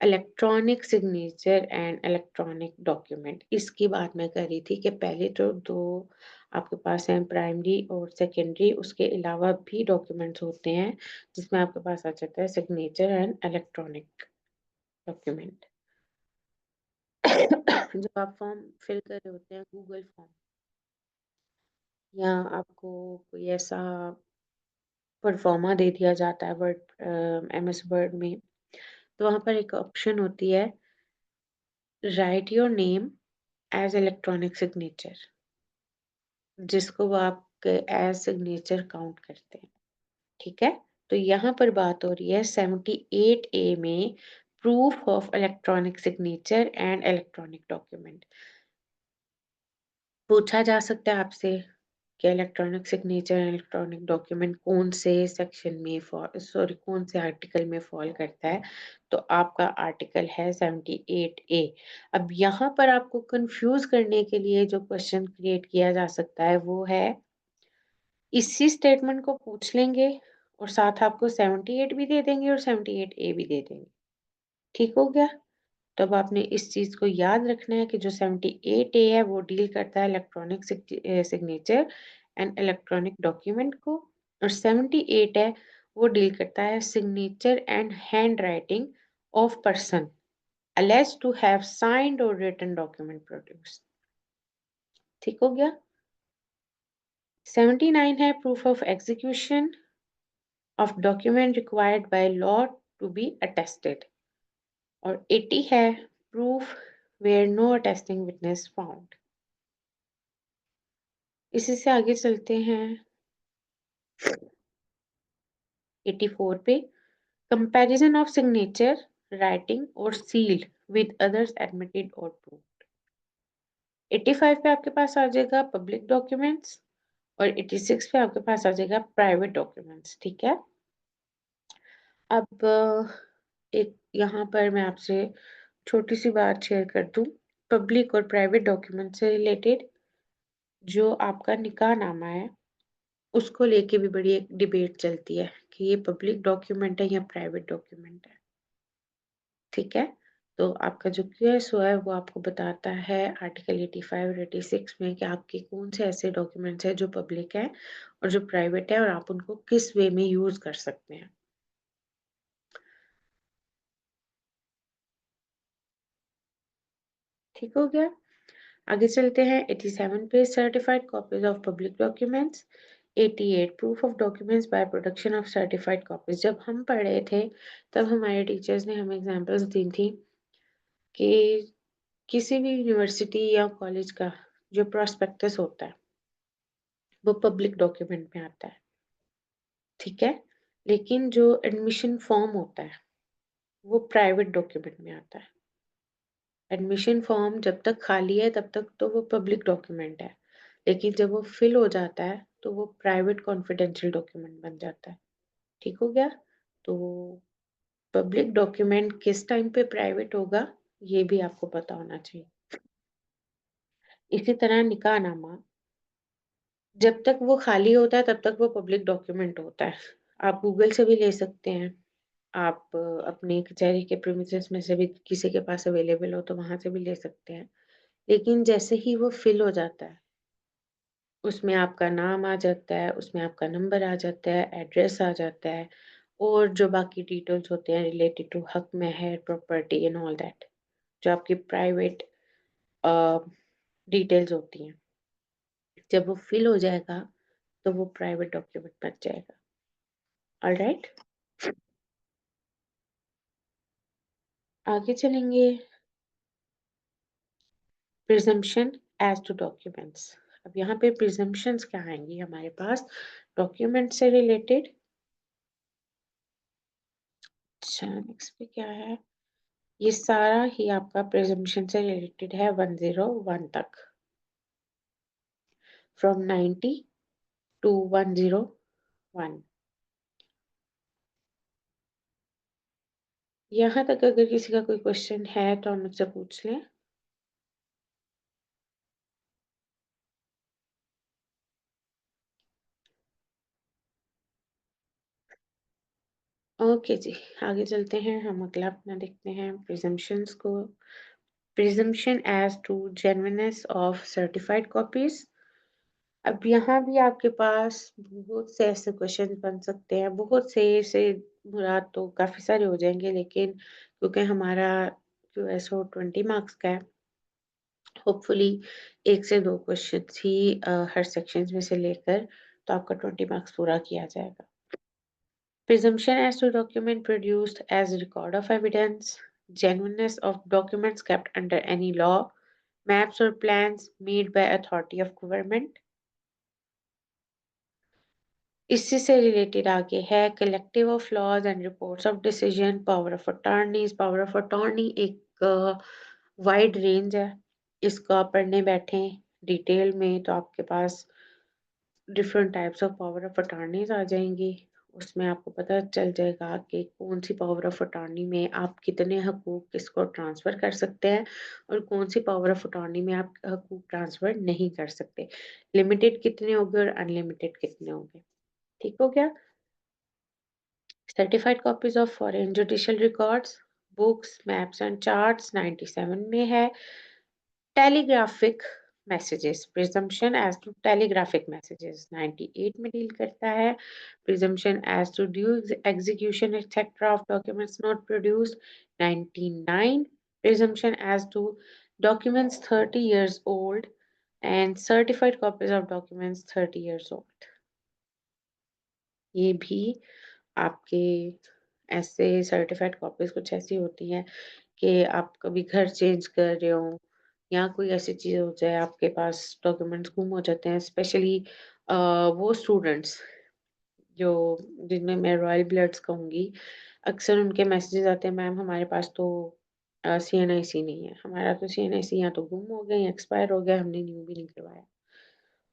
Speaker 1: electronic signature and electronic document. इसकी बात मैं कर रही थी कि पहले तो दो आपके पास हैं प्राइमरी और सेकेंडरी, उसके अलावा भी डॉक्यूमेंट्स होते हैं जिसमें आपके पास आ जाता है सिग्नेचर एंड इलेक्ट्रॉनिक डॉक्यूमेंट। जब आप फॉर्म फिल कर रहे होते हैं गूगल फॉर्म, या आपको कोई ऐसा परफॉर्मा दे दिया जाता है वर्ड MS वर्ड में, तो वहां पर एक ऑप्शन होती है write your name as electronic signature, जिसको वो आप एज सिग्नेचर काउंट करते हैं। ठीक है, तो यहाँ पर बात हो रही है 78A में proof of electronic signature and electronic document. पूछा जा सकता है आपसे कि electronic signature and electronic document कौन से सेक्शन में कौन से आर्टिकल में फॉल करता है, तो आपका आर्टिकल है 78A। अब यहाँ पर आपको कंफ्यूज करने के लिए जो क्वेश्चन क्रिएट किया जा सकता है वो है, इसी स्टेटमेंट को पूछ लेंगे और साथ आपको 78 भी दे देंगे और 78A भी दे देंगे। ठीक हो गया। तब आपने इस चीज को याद रखना है कि जो 78A है वो डील करता है electronic signature and electronic document को, और 78 है वो डील करता है signature and hand writing of person alleged to have signed or written document produced। ठीक हो गया। 79 है proof of execution of document required by law to be attested, और 80 है proof where no attesting witness found. इसी से आगे चलते हैं 84 पे, comparison of signature writing or seal with others admitted or proved. 85 पे आपके पास आ जाएगा पब्लिक डॉक्यूमेंट्स और 86 पे आपके पास आ जाएगा प्राइवेट डॉक्यूमेंट्स। ठीक है, अब एक यहाँ पर मैं आपसे छोटी सी बात शेयर कर दूं, पब्लिक और प्राइवेट डॉक्यूमेंट से रिलेटेड जो आपका निकाह नामा है उसको लेके भी बड़ी एक डिबेट चलती है कि ये पब्लिक डॉक्यूमेंट है या प्राइवेट डॉक्यूमेंट है। ठीक है, तो आपका जो क्यूएसओ है वो आपको बताता है आर्टिकल 85 और 86 में कि आपके कौन से ऐसे डॉक्यूमेंट्स हैं जो पब्लिक है और जो प्राइवेट है और आप उनको किस वे में यूज कर सकते हैं। ठीक हो गया। आगे चलते हैं 87 पे, certified copies of public documents. 88 proof of documents by production of certified copies. जब हम पढ़ रहे थे तब हमारे टीचर्स ने हमें एग्जांपल्स दी थी कि किसी भी यूनिवर्सिटी या कॉलेज का जो प्रोस्पेक्टस होता है वो पब्लिक डॉक्यूमेंट में आता है, ठीक है, लेकिन जो एडमिशन फॉर्म होता है वो प्राइवेट डॉक्यूमेंट में आता है। एडमिशन फॉर्म जब तक खाली है तब तक तो वो पब्लिक डॉक्यूमेंट है, लेकिन जब वो फिल हो जाता है तो वो प्राइवेट कॉन्फिडेंशियल डॉक्यूमेंट बन जाता है। ठीक हो गया? तो पब्लिक डॉक्यूमेंट किस टाइम पे प्राइवेट होगा ये भी आपको पता होना चाहिए। इसी तरह निकाहनामा जब तक वो खाली होता है तब तक वो पब्लिक डॉक्यूमेंट होता है। आप गूगल से भी ले सकते हैं, आप अपने कचहरी के प्रीमिसेस में से भी किसी के पास अवेलेबल हो तो वहां से भी ले सकते हैं। लेकिन जैसे ही वो फिल हो जाता है उसमें आपका नाम आ जाता है, उसमें आपका नंबर आ जाता है, एड्रेस आ जाता है और जो बाकी डिटेल्स होते हैं रिलेटेड टू हक महर प्रॉपर्टी एंड ऑल दैट, जो आपकी प्राइवेट डिटेल्स होती हैं, जब वो फिल हो जाएगा तो वो प्राइवेट डॉक्यूमेंट बन जाएगा। ऑलराइट, आगे चलेंगे। Presumption as to documents. अब यहाँ पे प्रिजम्पशंस क्या आएंगी हमारे पास डॉक्यूमेंट से रिलेटेड। अच्छा, नेक्स्ट पे क्या है? ये सारा ही आपका प्रिजम्पशन से रिलेटेड है 101 तक, फ्रॉम 90 टू 101। यहाँ तक अगर किसी का कोई क्वेश्चन है तो आप मुझसे पूछ लें। ओके जी, आगे चलते हैं। हम अगला अपना देखते हैं प्रिजम्पशंस को। Presumption as to genuineness of certified copies. अब यहाँ भी आपके पास बहुत से ऐसे क्वेश्चन बन सकते हैं, बहुत से मुराद तो काफी सारे हो जाएंगे, लेकिन क्योंकि हमारा QSO 20 मार्क्स का है, होपफुली एक से दो क्वेश्चन ही हर सेक्शन में से लेकर तो आपका 20 मार्क्स पूरा किया जाएगा। Presumption as to document produced as record of evidence, genuineness of documents kept under any law, maps or plans made by authority of government. इससे से रिलेटेड आगे है collective of laws and reports of decision, power of attorneys. Power of attorney एक wide range है, इसको आप पढ़ने बैठे डिटेल में तो आपके पास different types of power of attorneys आ जाएंगी। उसमें आपको पता चल जाएगा कि कौन सी पावर ऑफ अटॉर्नी में आप कितने हकूक किसको ट्रांसफर कर सकते हैं और कौन सी पावर ऑफ अटॉर्नी में आप हकूक ट्रांसफर नहीं कर सकते। लिमिटेड कितने होंगे और अनलिमिटेड कितने होंगे। ठीक हो गया? Certified copies of foreign judicial records, books, maps and charts 97 में है। Telegraphic messages, presumption as to telegraphic messages 98 में डील करता है। Presumption as to due execution etcetera of documents not produced 99। Presumption as to documents 30 years old and certified copies of documents 30 years old। ये भी आपके ऐसे certified copies कुछ ऐसी होती हैं कि आप कभी घर चेंज कर रहे हो या कोई ऐसी चीज हो जाए, आपके पास डॉक्यूमेंट्स गुम हो जाते हैं, स्पेशली वो स्टूडेंट्स जो जिनमें मैं रॉयल ब्लड्स कहूँगी, अक्सर उनके मैसेजेस आते हैं, मैम हमारे पास तो CNIC नहीं है, हमारा तो CNIC या तो गुम हो गया या एक्सपायर हो गया, हमने न्यू भी नहीं करवाया।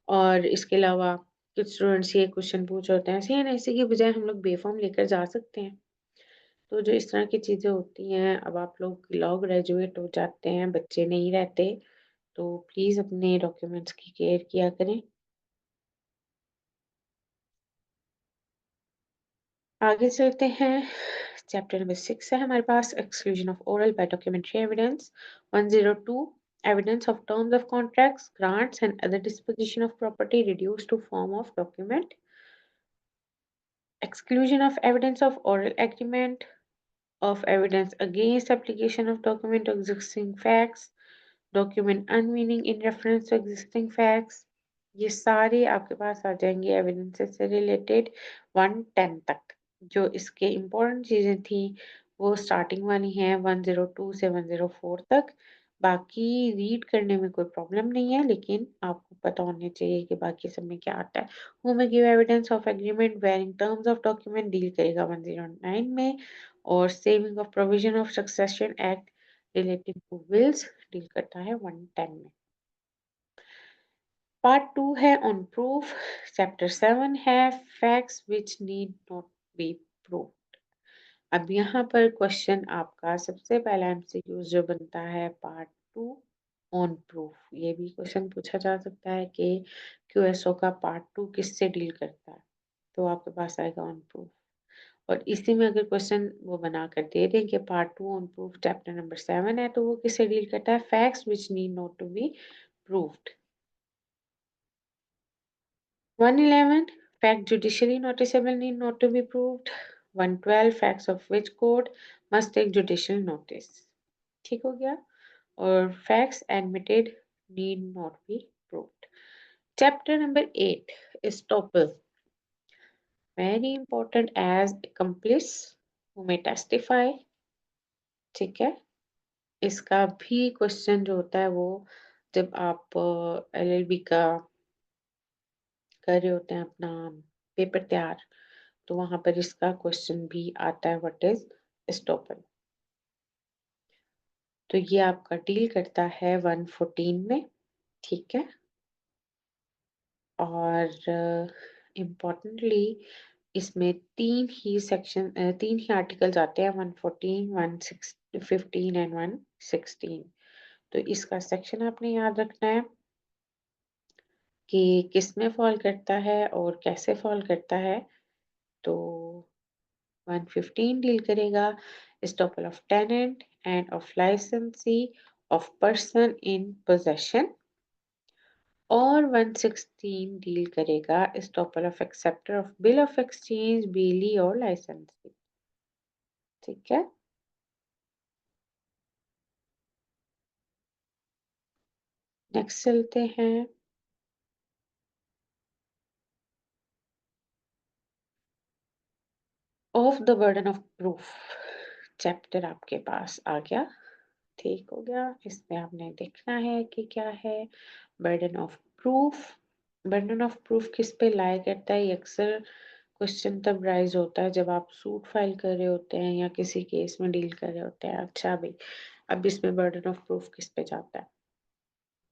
Speaker 1: और इसके अलावा कुछ स्टूडेंट्स ये क्वेश्चन पूछ होते हैं CNIC की बजाय हम लोग बेफॉर्म लेकर जा सकते हैं। तो जो इस तरह की चीजें होती हैं, अब आप लोग लॉ ग्रेजुएट हो जाते हैं, बच्चे नहीं रहते, तो प्लीज अपने डॉक्यूमेंट्स की केयर किया करें। आगे चलते हैं। चैप्टर नंबर 6 है हमारे पास, exclusion of oral by documentary evidence. 102 evidence of terms of contracts, grants and other disposition of property reduced to form of document. Exclusion of evidence of oral agreement, of evidence against application of document to existing facts, document unmeaning in reference to existing facts, ये सारे आपके पास आ जाएंगे evidences से related 110 तक। जो इसके important चीजें थी वो स्टार्टिंग वाली हैं 102 से 104 तक। बाकी रीड करने में कोई प्रॉब्लम नहीं है, लेकिन आपको पता होना चाहिए कि बाकी सब में क्या आता है। Who may give evidence of agreement varying terms of document deal करेगा 109 में, और saving of provision of succession act related to wills deal करता है 110 में। पार्ट 2 है ऑन प्रूफ। चैप्टर 7 है facts which need not be proof. अब यहाँ पर क्वेश्चन आपका सबसे पहला एमसीक्यू जो बनता है पार्ट 2 ऑन प्रूफ। ये भी क्वेश्चन पूछा जा सकता है कि क्यूएसओ का पार्ट 2 किससे डील करता है, तो आपके पास आएगा ऑन प्रूफ। और इसी में अगर क्वेश्चन वो बना कर दे दें कि part 2 on proof chapter number 7 है, तो वो किससे डील करता है, facts which need not to be proved. 111 fact judicially noticeable need not to be proved. 112 facts of which court must take judicial notice. ठीक हो गया। और facts admitted need not be proved. Chapter number 8 is estoppel, very important as accomplice who may testify। ठीक है। इसका भी question जो होता है वो जब आप एलएलबी का कर रहे होते हैं अपना पेपर तैयार, तो वहां पर इसका क्वेश्चन भी आता है, व्हाट इज स्टॉपल। तो ये आपका डील करता है 114 में। ठीक है। और इम्पोर्टेंटली इसमें तीन ही आर्टिकल्स आते हैं, 114, 115 एंड 116। तो इसका सेक्शन आपने याद रखना है कि किस में फॉल करता है और कैसे फॉल करता है। तो 115 डील करेगा estoppel of tenant and of licensee of person in possession, और 116 डील करेगा estoppel of acceptor of bill of exchange, बेली और licensee। ठीक है। नेक्स्ट चलते हैं। Of the burden of proof chapter आपके पास आ गया। ठीक हो गया। इसमें आपने देखना है कि क्या है burden of proof. Burden of proof किस पे लाई करता है, ये अक्सर क्वेश्चन तब राइज होता है जब आप सूट फाइल कर रहे होते हैं या किसी केस में डील कर रहे होते हैं। अच्छा भाई, अब इसमें बर्डन ऑफ प्रूफ किस पे जाता है,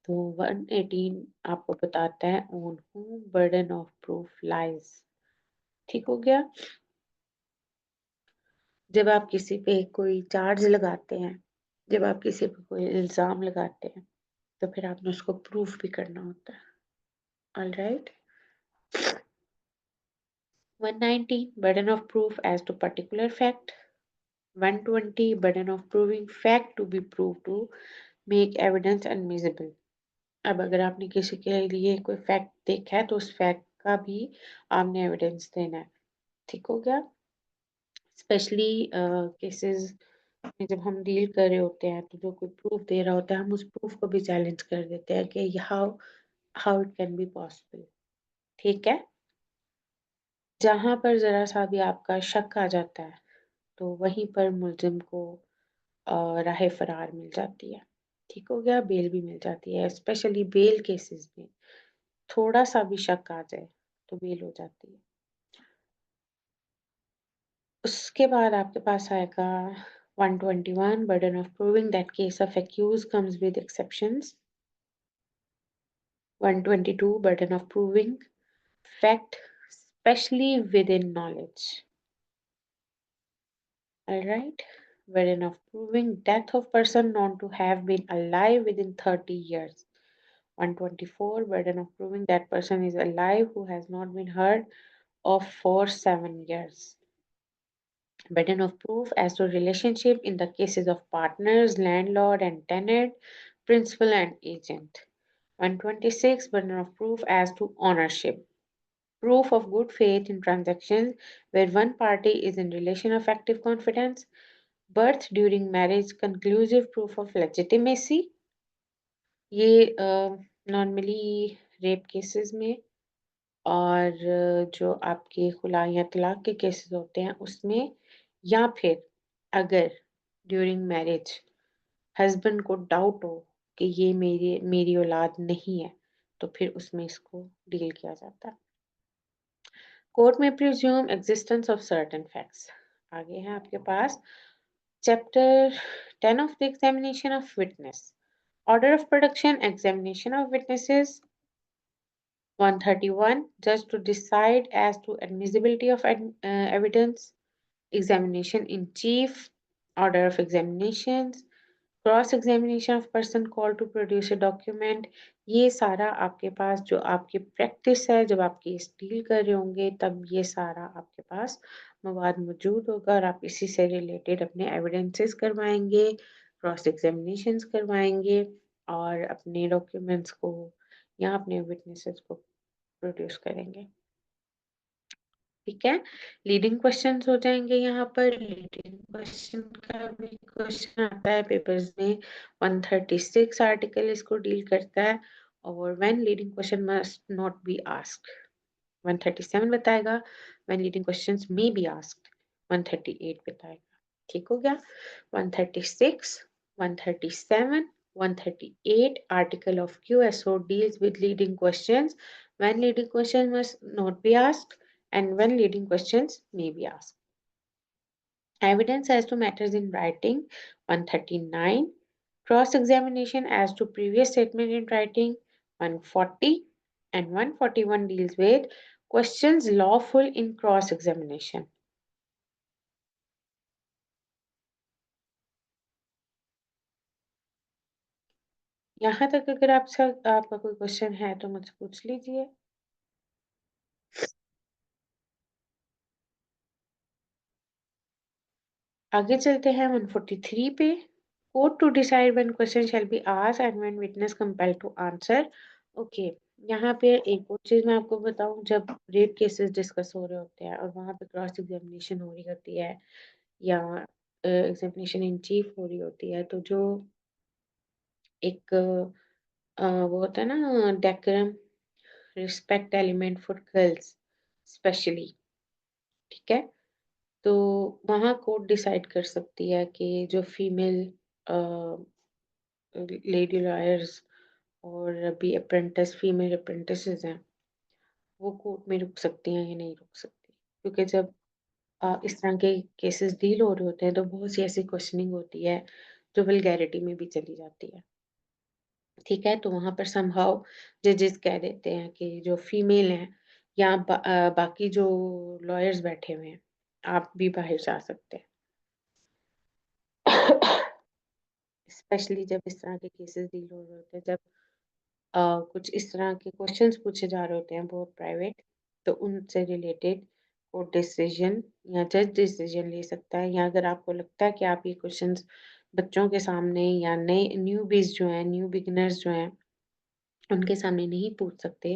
Speaker 1: तो 118 आपको बताता है on whom burden of proof lies. ठीक हो गया। जब आप किसी पे कोई चार्ज लगाते हैं, जब आप किसी पे कोई इल्जाम लगाते हैं, तो फिर आपने उसको प्रूफ भी करना होता है। All right. 119 burden of proof as to particular fact। 120 burden of proving fact to be proved to make evidence admissible। अब अगर आपने किसी के लिए कोई फैक्ट देखा है तो उस फैक्ट का भी आपने एविडेंस देना है। ठीक हो गया। स्पेशली केसेस में जब हम डील कर रहे होते हैं तो जो कोई प्रूफ दे रहा होता है हम उस प्रूफ को भी चैलेंज कर देते हैं कि how how it can be possible. ठीक है। जहां पर जरा सा भी आपका शक आ जाता है तो वहीं पर मुलजिम को राह फरार मिल जाती है। ठीक हो गया। बेल भी मिल जाती है, स्पेशली बेल केसेस में थोड़ा सा भी शक आ जाए तो बेल हो जाती है। उसके बाद आपके पास आएगा 121 burden of proving that case of accused comes with exceptions। 122 burden of proving fact especially within knowledge। All right. Burden of proving death of person known to have been alive within 30 years। 124 burden of proving that person is alive who has not been heard of for 7 years। Burden of proof as to relationship in the cases of partners, landlord and tenant, principal and agent। 126 burden of proof as to ownership, proof of good faith in transactions where one party is in relation of active confidence, birth during marriage, conclusive proof of legitimacy। ये normally rape cases में, और जो आपके खुला या तलाक के cases होते हैं उसमें, या फिर अगर ड्यूरिंग मैरिज हस्बैंड को डाउट हो कि ये मेरी औलाद नहीं है, तो फिर उसमें इसको डील किया जाता है। कोर्ट में presume existence of certain facts. आगे है आपके पास chapter 10 of the examination of witness, order of production, examination of witnesses. 131 judge to decide as to admissibility of evidence, examination in chief, order of examinations, cross examination of person call to produce a document. ये सारा आपके पास जो आपकी practice है, जब आप case deal कर रहे होंगे तब ये सारा आपके पास मवाद मौजूद होगा और आप इसी से रिलेटेड अपने एविडेंसेस करवाएंगे, क्रॉस एग्जामिनेशंस करवाएंगे और अपने डॉक्यूमेंट्स को या अपने विटनेसेस को प्रोड्यूस करेंगे। ठीक है, लीडिंग क्वेश्चंस हो जाएंगे। यहाँ पर लीडिंग क्वेश्चन का भी क्वेश्चन आता है पेपर्स में। 136 आर्टिकल इसको डील करता है, और when leading question must not be asked 137 बताएगा, when leading questions may be asked 138 बताएगा। ठीक हो गया। 136, 137, 138 article of QSO deals with leading questions, when leading questions must not be asked and when leading questions may be asked. Evidence as to matters in writing 139, cross examination as to previous statement in writing 140, and 141 deals with questions lawful in cross examination. यहाँ तक अगर आपका कोई question है तो मुझसे पूछ लीजिए। आगे चलते हैं 143 पे। Court to decide when question shall be asked and when witness compelled to answer. Okay, यहाँ पे एक और चीज मैं आपको बताऊं, जब रेप केसेस डिस्कस हो रहे होते हैं और वहां पे क्रॉस एग्जामिनेशन हो रही होती है या एग्जामिनेशन इन चीफ हो रही होती है, तो जो एक वो होता है ना decorum, respect element for girls specially, ठीक है, तो वहाँ कोर्ट डिसाइड कर सकती है कि जो फीमेल लेडी लॉयर्स और अभी अप्रेंटिस फीमेल अप्रेंटिसेस हैं, वो कोर्ट में रुक सकती हैं या नहीं रुक सकती, क्योंकि जब इस तरह के केसेस डील हो रहे होते हैं तो बहुत सी ऐसी क्वेश्चनिंग होती है जो वल्गैरिटी में भी चली जाती है। ठीक है, तो वहां पर समहाउ जजेस कह देते हैं कि जो फीमेल हैं या बाकी जो लॉयर्स बैठे हुए हैं, आप भी बाहर जा सकते हैं। स्पेशली जब इस तरह के केसेस डील हो रहे होते हैं, जब कुछ इस तरह के क्वेश्चंस पूछे जा रहे होते हैं बहुत प्राइवेट, तो उनसे रिलेटेड कोर्ट डिसीजन या जज डिसीजन ले सकता है, या अगर आपको लगता है कि आप ये क्वेश्चंस बच्चों के सामने या नए न्यूबीज जो हैं, न्यू बिगिनर्स जो हैं, उनके सामने नहीं पूछ सकते,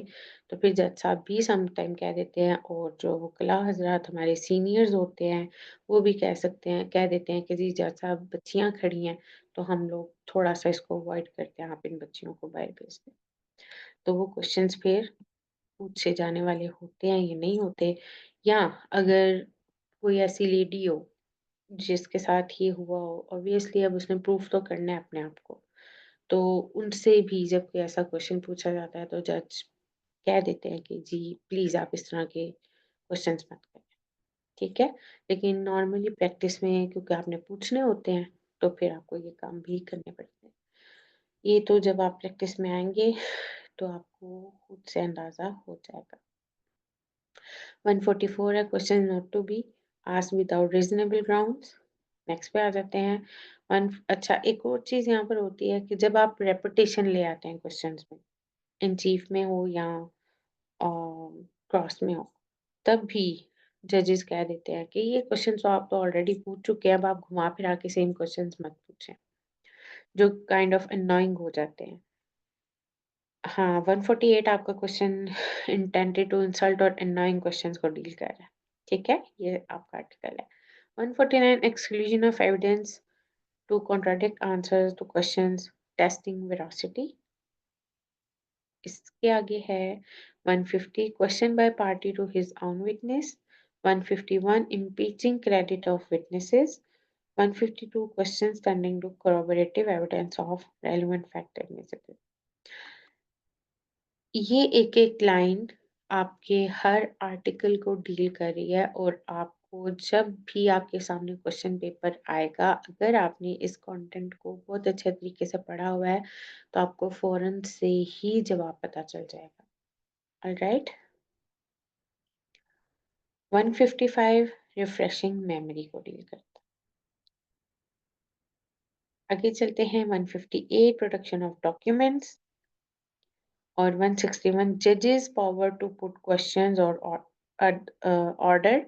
Speaker 1: तो फिर जज साहब भी सम टाइम कह देते हैं, और जो वकला हजरात हमारे सीनियर्स होते हैं वो भी कह सकते हैं, कह देते हैं कि जी जज साहब बच्चियां खड़ी हैं, तो हम लोग थोड़ा सा इसको अवॉइड करते हैं, आप इन बच्चियों को बाहर भेज दें। तो वो क्वेश्चंस फिर पूछे जाने वाले होते हैं या नहीं होते, या अगर कोई ऐसी लेडी हो जिसके साथ ये हुआ हो, ऑब्वियसली अब उसने प्रूफ तो करना है अपने आप को, तो उनसे भी जब कोई ऐसा क्वेश्चन पूछा जाता है तो जज कह देते हैं कि जी प्लीज आप इस तरह के क्वेश्चंस मत करें। ठीक है, लेकिन नॉर्मली प्रैक्टिस में क्योंकि आपने पूछने होते हैं तो फिर आपको ये काम भी करने पड़ते हैं। ये तो जब आप प्रैक्टिस में आएंगे तो आपको खुद से अंदाजा हो जाएगा। 144 है question not to be asked without reasonable grounds. Next पे आ जाते हैं। वन अच्छा, एक और चीज यहाँ पर होती है कि जब आप रेपुटेशन ले आते हैं क्वेश्चंस में, इन चीफ में हो या क्रॉस में हो, तब भी जजेस कह देते हैं कि ये क्वेश्चन तो आप तो ऑलरेडी पूछ चुके हैं, अब आप घुमा फिरा के सेम क्वेश्चंस मत पूछें, जो काइंड ऑफ अननोइंग हो जाते हैं। हाँ, 148 आपका क्वेश्चन इंटेंडेड टू इंसल्ट और अननोइंग क्वेश्चंस को डील कर रहा है। ठीक है, ये आपका आर्टिकल है। 149 exclusion of evidence to contradict answers to questions testing veracity. इसके आगे है 150 question by party to his own witness, 151 impeaching credit of witnesses, 152 questions tending to corroborative evidence of relevant fact admissible. ये एक एक line आपके हर article को deal कर रही है और आपको जब भी आपके सामने क्वेश्चन पेपर आएगा, अगर आपने इस कंटेंट को बहुत अच्छे तरीके से पढ़ा हुआ है तो आपको फौरन से ही जवाब पता चल जाएगा। ऑलराइट, 155 रिफ्रेशिंग मेमोरी को डील करता है। आगे चलते हैं 158 प्रोडक्शन ऑफ डॉक्यूमेंट्स और 161 जजेस पावर टू पुट क्वेश्चंस और ऑर्डर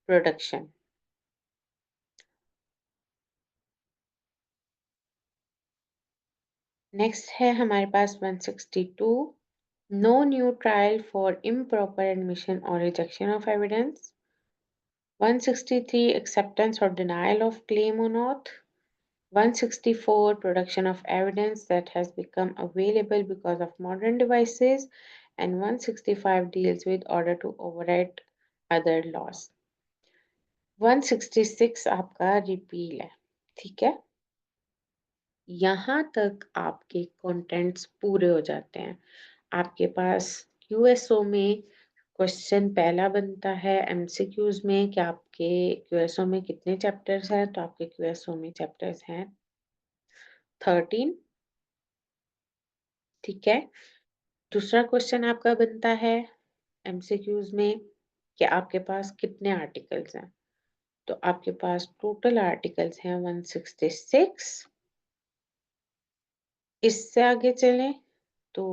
Speaker 1: प्रोडक्शन। नेक्स्ट है हमारे पास 162 no new trial for improper admission और rejection of evidence, 163 acceptance or denial of claim on oath, 164 production of evidence that has become available because of modern devices, and 165 deals with order to override other laws. 166 आपका repeal है, ठीक है। यहाँ तक आपके contents पूरे हो जाते हैं। आपके पास क्यूएसओ में क्वेश्चन पहला बनता है एमसीक्यूज में कि आपके क्यूएसओ में कितने चैप्टर्स हैं, तो आपके क्यूएसओ में चैप्टर्स हैं 13, ठीक है। दूसरा क्वेश्चन आपका बनता है एमसीक्यूज में कि आपके पास कितने आर्टिकल्स हैं, तो आपके पास टोटल आर्टिकल्स हैं 166। इससे आगे चलें तो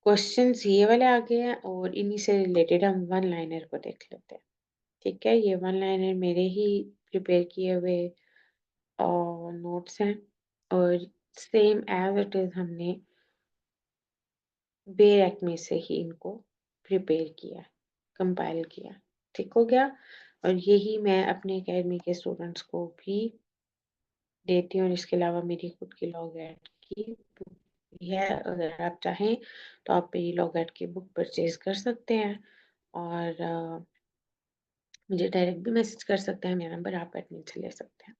Speaker 1: क्वेश्चंस ये वाले आ गए हैं और इन्हीं से रिलेटेड हम वन लाइनर को देख लेते हैं, ठीक है। ये वन लाइनर मेरे ही प्रिपेयर किए हुए नोट्स हैं और सेम एज इट इज हमने बेर एक्मे से ही इनको प्रिपेयर किया, कंपाइल किया, ठीक हो गया। और यही मैं अपने एकेडमी के स्टूडेंट्स को भी देती हूँ। इसके अलावा मेरी खुद की लॉ गाइड की बुक भी है, अगर आप चाहें तो आप मेरी लॉ गाइड की बुक परचेज कर सकते हैं और मुझे डायरेक्ट भी मैसेज कर सकते हैं, मेरा नंबर आप एडमिन से ले सकते हैं।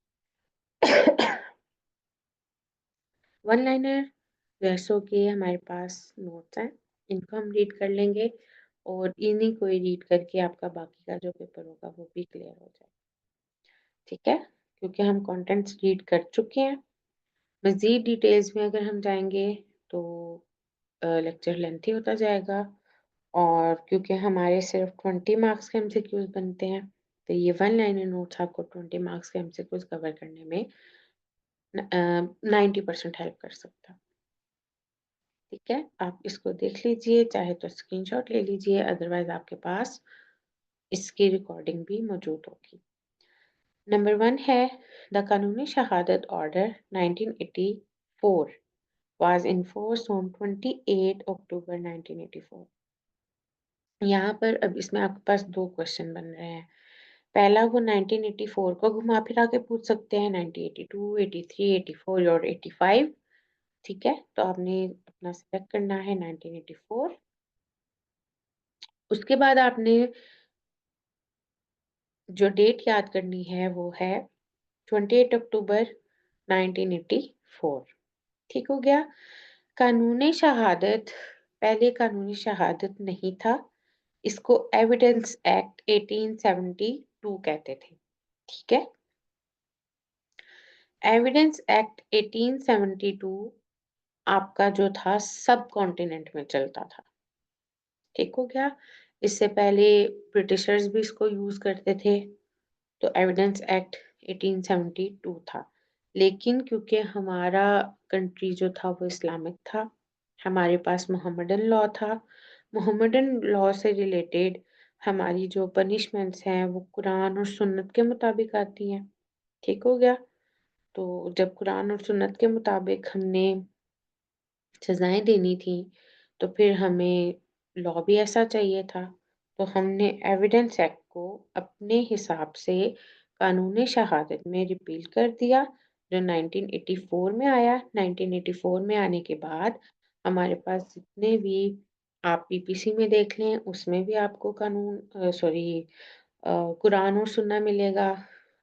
Speaker 1: वन लाइनर वैसो के हमारे पास नोट्स हैं, इनको हम रीड कर लेंगे और इन्हीं को ही रीड करके आपका बाकी का जो पेपर होगा वो भी क्लियर हो जाएगा, ठीक है। क्योंकि हम कंटेंट्स रीड कर चुके हैं, मजीद डिटेल्स में अगर हम जाएंगे तो लेक्चर लेंथी होता जाएगा और क्योंकि हमारे सिर्फ 20 मार्क्स के एमसीक्यूज बनते हैं तो ये वन लाइनर नोट्स आपको 20 मार्क्स के एमसीक्यूज कवर करने में 90% हेल्प कर सकता है, ठीक है। आप इसको देख लीजिए, चाहे तो स्क्रीनशॉट ले लीजिए, अदरवाइज आपके पास इसकी रिकॉर्डिंग भी मौजूद होगी। नंबर 1 है द कानूनी शहादत ऑर्डर 1984 was enforced on 28 अक्टूबर 1984। यहाँ पर अब इसमें आपके पास दो क्वेश्चन बन रहे हैं। पहला वो 1984 को घुमा फिरा के पूछ सकते हैं, 1982, 83, 84 और 85, ठीक है। तो आपने अपना सिलेक्ट करना है 1984। उसके बाद आपने जो डेट याद करनी है वो है 28 अक्टूबर 1984, ठीक हो गया। कानूनी शहादत पहले कानूनी शहादत नहीं था, इसको एविडेंस एक्ट 1872 कहते थे, ठीक है। एविडेंस एक्ट 1872 आपका जो था सब कॉन्टिनेंट में चलता था, ठीक हो गया। इससे पहले ब्रिटिशर्स भी इसको यूज करते थे, तो एविडेंस एक्ट 1872 था। लेकिन क्योंकि हमारा कंट्री जो था वो इस्लामिक था, हमारे पास मोहम्मदन लॉ था, मोहम्मदन लॉ से रिलेटेड हमारी जो पनिशमेंट्स हैं वो कुरान और सुन्नत के मुताबिक आती हैं, ठीक हो गया। तो जब कुरान और सुन्नत के मुताबिक हमने सजाएं देनी थी तो फिर हमें लॉ भी ऐसा चाहिए था, तो हमने एविडेंस एक्ट को अपने हिसाब से कानूनी शहादत में रिपील कर दिया, जो 1984 में आया। 1984 में आने के बाद हमारे पास जितने भी आप पीपीसी में देख लें उसमें भी आपको कुरान और सुन्ना मिलेगा।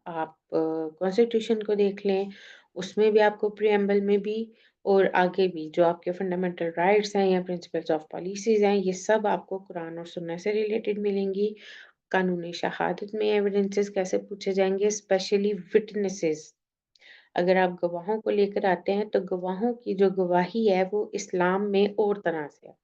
Speaker 1: आप कॉन्स्टिट्यूशन को देख लें, उसमें भी आपको प्रिएम्बल में भी और आगे भी जो आपके फंडामेंटल राइट्स हैं या प्रिंसिपल्स ऑफ पॉलिसीज़ हैं, ये सब आपको कुरान और सुन्ना से रिलेटेड मिलेंगी। कानूनी शहादत में एविडेंसेस कैसे पूछे जाएँगे, स्पेशली विटनेसेस। अगर आप गवाहों को लेकर आते हैं, तो गवाहों की जो गवाही है, वो इस्लाम में और तरह से है।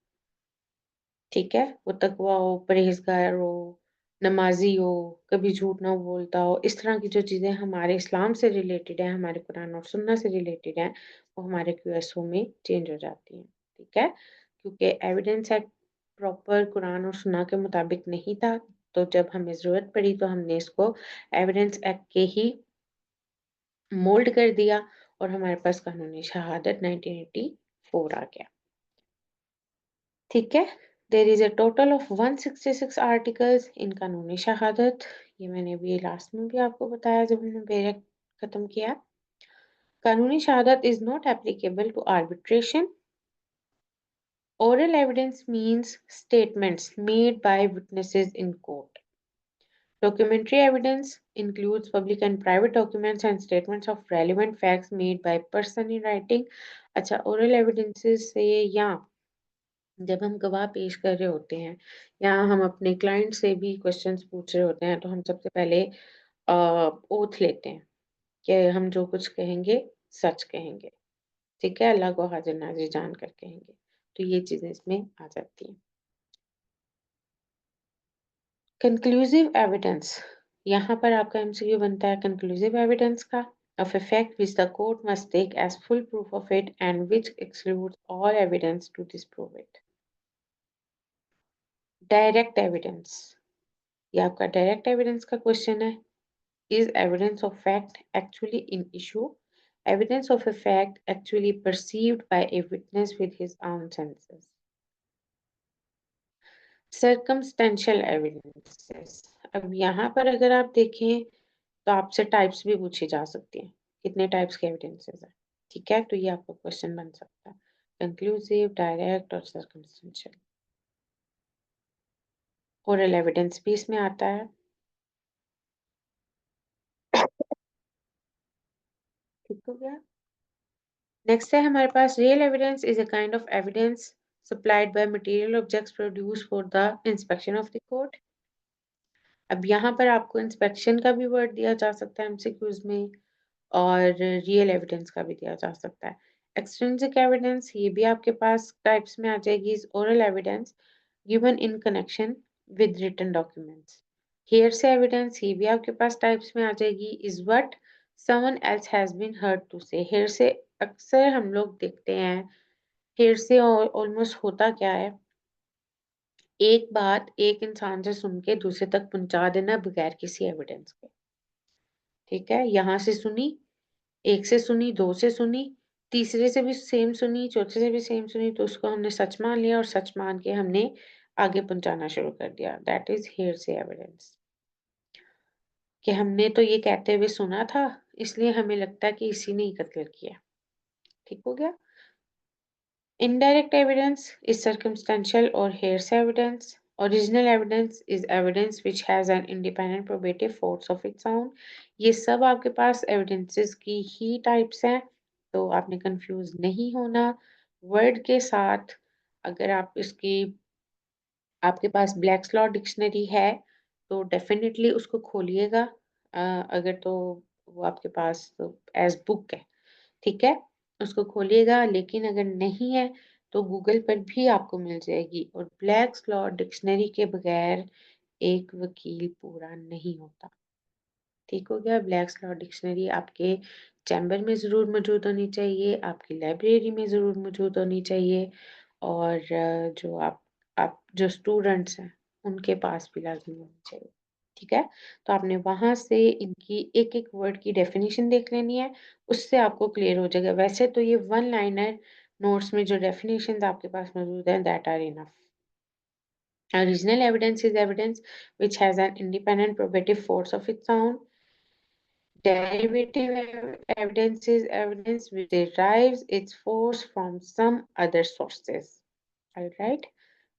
Speaker 1: ठीक है? वो तकवा हो, परहेज़गार हो, नमाज़ी हो, कभी झूठ ना बोलता हो, इस तरह की जो चीज़ें हमारे इस्लाम से रिलेटेड हैं, हमारे कुरान और सुन्नह से रिलेटेड हैं, वो हमारे क्यूएसओ में चेंज हो जाती हैं। ठीक है? क्योंकि एविडेंस एक्ट प्रॉपर कुरान और सुन्नह के मुताबिक नहीं था, तो जब हमें ज़रूरत पड़ी तो हमने इसको एविडेंस एक्ट के ही मोल्ड कर दिया और हमारे पास कानूनी शहादत 1984 आ गया। ठीक है? There is a total of 166 articles in Qanun-e Shahadat. ये मैंने अभी लास्ट में भी आपको बताया जब हमने बेरक खत्म किया। Qanun-e Shahadat is not applicable to arbitration. Oral evidence means statements made by witnesses in court. Documentary evidence includes public and private documents and statements of relevant facts made by person in writing. अच्छा, oral evidences से या जब हम गवाह पेश कर रहे होते हैं या हम अपने क्लाइंट से भी क्वेश्चंस पूछ रहे होते हैं तो हम सबसे पहले ओथ लेते हैं कि हम जो कुछ कहेंगे सच कहेंगे। ठीक है? अल्लाह को हाजिर नाजिर जान कर कहेंगे। तो ये चीजें इसमें आ जाती हैं। कंक्लूसिव एविडेंस, यहाँ पर आपका एमसीक्यू बनता है कंक्लूसिव एविडेंस का, of a fact which the court must take as full proof of it and which excludes all evidence to disprove it. Direct evidence, ये आपका डायरेक्ट एविडेंस का क्वेश्चन है। Is evidence of fact actually in issue? Evidence of a fact actually perceived by a witness with his own senses. Circumstantial evidences, अब यहाँ पर अगर आप देखें तो आपसे टाइप्स भी पूछी जा सकती हैं, कितने टाइप्स के एविडेंसेस हैं। ठीक है? तो ये आपका क्वेश्चन बन सकता है, कंक्लूसिव, डायरेक्ट और सर्कमस्टेंशियल। ओरल एविडेंस भी इसमें आता है। ठीक हो गया। नेक्स्ट है हमारे पास real evidence is a kind of evidence supplied by material objects produce for the inspection of the court. अब यहाँ पर आपको इंस्पेक्शन का भी वर्ड दिया जा सकता है एमसीक्यूज में और रियल एविडेंस का भी दिया जा सकता है। एक्सट्रिंसिक एविडेंस, ये भी आपके पास टाइप्स में आ जाएगी। Oral evidence given in connection with written documents. Hearsay evidence, ये भी आपके पास टाइप्स में आ जाएगी। Is what someone else has been heard to say. Hearsay अक्सर हम लोग देखते हैं, हेयरसे ऑलमोस्ट होता क्या है, एक बात एक इंसान से सुन के दूसरे तक पहुंचा देना बगैर किसी एविडेंस के। ठीक है? यहाँ से सुनी, एक से सुनी, दो से सुनी, तीसरे से भी सेम सुनी, चौथे से भी सेम सुनी, तो उसको हमने सच मान लिया और सच मान के हमने आगे पहुंचाना शुरू कर दिया। दैट इज हेयरसे एविडेंस, कि हमने तो ये कहते हुए सुना था, इसलिए हमें लगता है कि इसी ने ही कत्ल किया। ठीक हो गया। Indirect evidence is circumstantial or hearsay evidence. Original evidence is evidence which has an independent probative force of its own. ये सब आपके पास evidences की ही types हैं, तो आपने confuse नहीं होना। Word के साथ अगर आप इसकी आपके पास ब्लैक स्लॉट डिक्शनरी है तो डेफिनेटली उसको खोलिएगा। अगर तो वो आपके पास तो एज बुक है, ठीक है, उसको खोलिएगा। लेकिन अगर नहीं है तो गूगल पर भी आपको मिल जाएगी। और ब्लैक स्लॉट डिक्शनरी के बगैर एक वकील पूरा नहीं होता। ठीक हो गया। ब्लैक स्लॉट डिक्शनरी आपके चैम्बर में ज़रूर मौजूद होनी चाहिए, आपकी लाइब्रेरी में ज़रूर मौजूद होनी चाहिए और आप जो स्टूडेंट्स हैं उनके पास भी लाजमी होनी चाहिए। ठीक है? तो आपने वहाँ से इनकी एक-एक वर्ड की डेफिनेशन देख लेनी है, उससे आपको क्लियर हो जाएगा। वैसे तो ये वन लाइनर नोट्स में जो डेफिनेशंस आपके पास मौजूद हैं that are enough. Original evidence is evidence which has an independent probative force of its own. Derivative evidence is evidence which derives its force from some other sources. All right.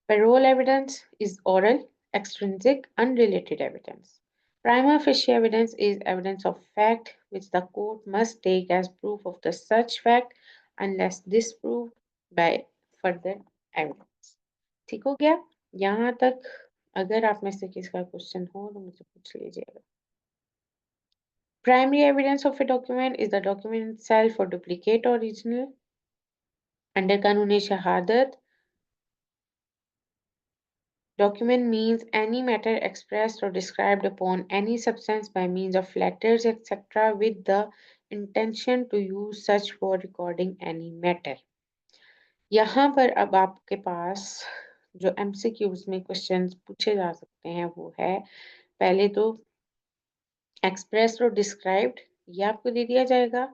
Speaker 1: Parole evidence is oral, extrinsic, unrelated evidence. Prima facie evidence is evidence of fact which the court must take as proof of the such fact unless disproved by further evidence. ठीक हो गया? यहाँ तक अगर आप में से किसी का क्वेश्चन हो तो मुझसे पूछ लीजिएगा. Primary evidence of a document is the document itself or duplicate original. Under कानून शहादत, document means any matter expressed or described upon any substance by means of letters, etc., with the intention to use such for recording any matter. यहाँ पर अब आपके पास जो MCQs में questions पूछे जा सकते हैं वो है, पहले तो एक्सप्रेस्ड और डिस्क्राइब्ड, ये आपको दे दिया जाएगा.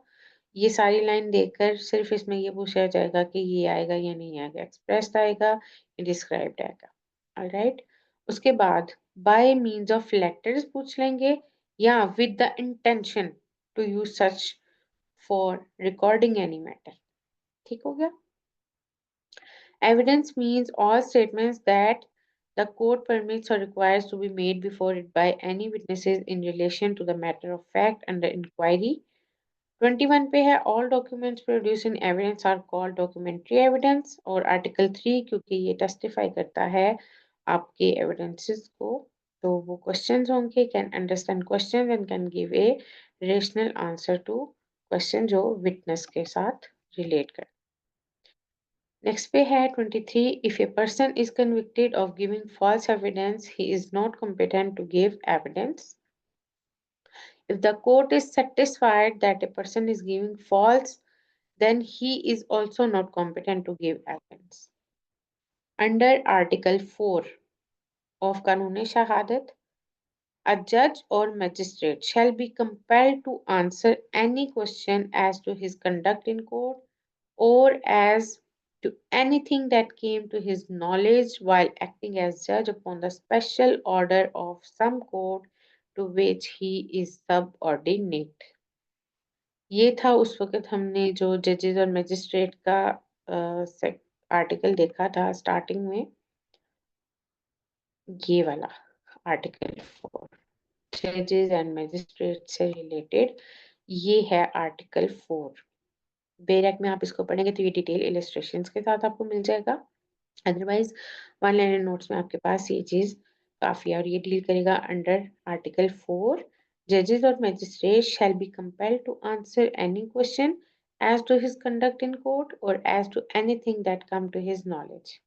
Speaker 1: ये सारी लाइन देखकर सिर्फ इसमें ये पूछा जाएगा कि ये आएगा या नहीं आएगा, एक्सप्रेस्ड आएगा या डिस्क्राइब्ड आएगा. ऑलराइट. उसके बाद बाय मीन्स ऑफ लेटर्स पूछ लेंगे या with the intention to use such for recording any matter. ठीक हो गया? Evidence means all statements that the court permits or requires to be made before it by any witnesses in relation to the matter of fact under inquiry. 21 पे है all documents produced in evidence are called documentary evidence और article 3 क्योंकि ये testify करता है आपके evidences को, तो वो questions होंगे, can understand questions and can give a rational answer to question जो witness के साथ relate करते. Next पे है 23. If a person is convicted of giving false evidence, he is not competent to give evidence. If the court is satisfied that a person is giving false, then he is also not competent to give evidence. Under Article 4 of Kanun Shahadat, a judge or magistrate shall be compelled to answer any question as to his conduct in court or as to anything that came to his knowledge while acting as judge upon the special order of some court to which he is subordinate. ये था उस वक्त हमने जो जजेस और magistrate का article देखा था स्टार्टिंग में, ये वाला आर्टिकल 4 जजेस एंड मजिस्ट्रेट से रिलेटेड, ये है आर्टिकल 4. बेरक में आप इसको पढ़ेंगे तो ये डिटेल इलस्ट्रेशंस के साथ आपको मिल जाएगा. अदरवाइज वन लाइनर नोट्स में आपके पास ये चीज काफी है और ये डील करेगा अंडर आर्टिकल 4. जजेस और magistrate shall be compelled to answer any question as to his conduct in court और as to anything that come to his knowledge.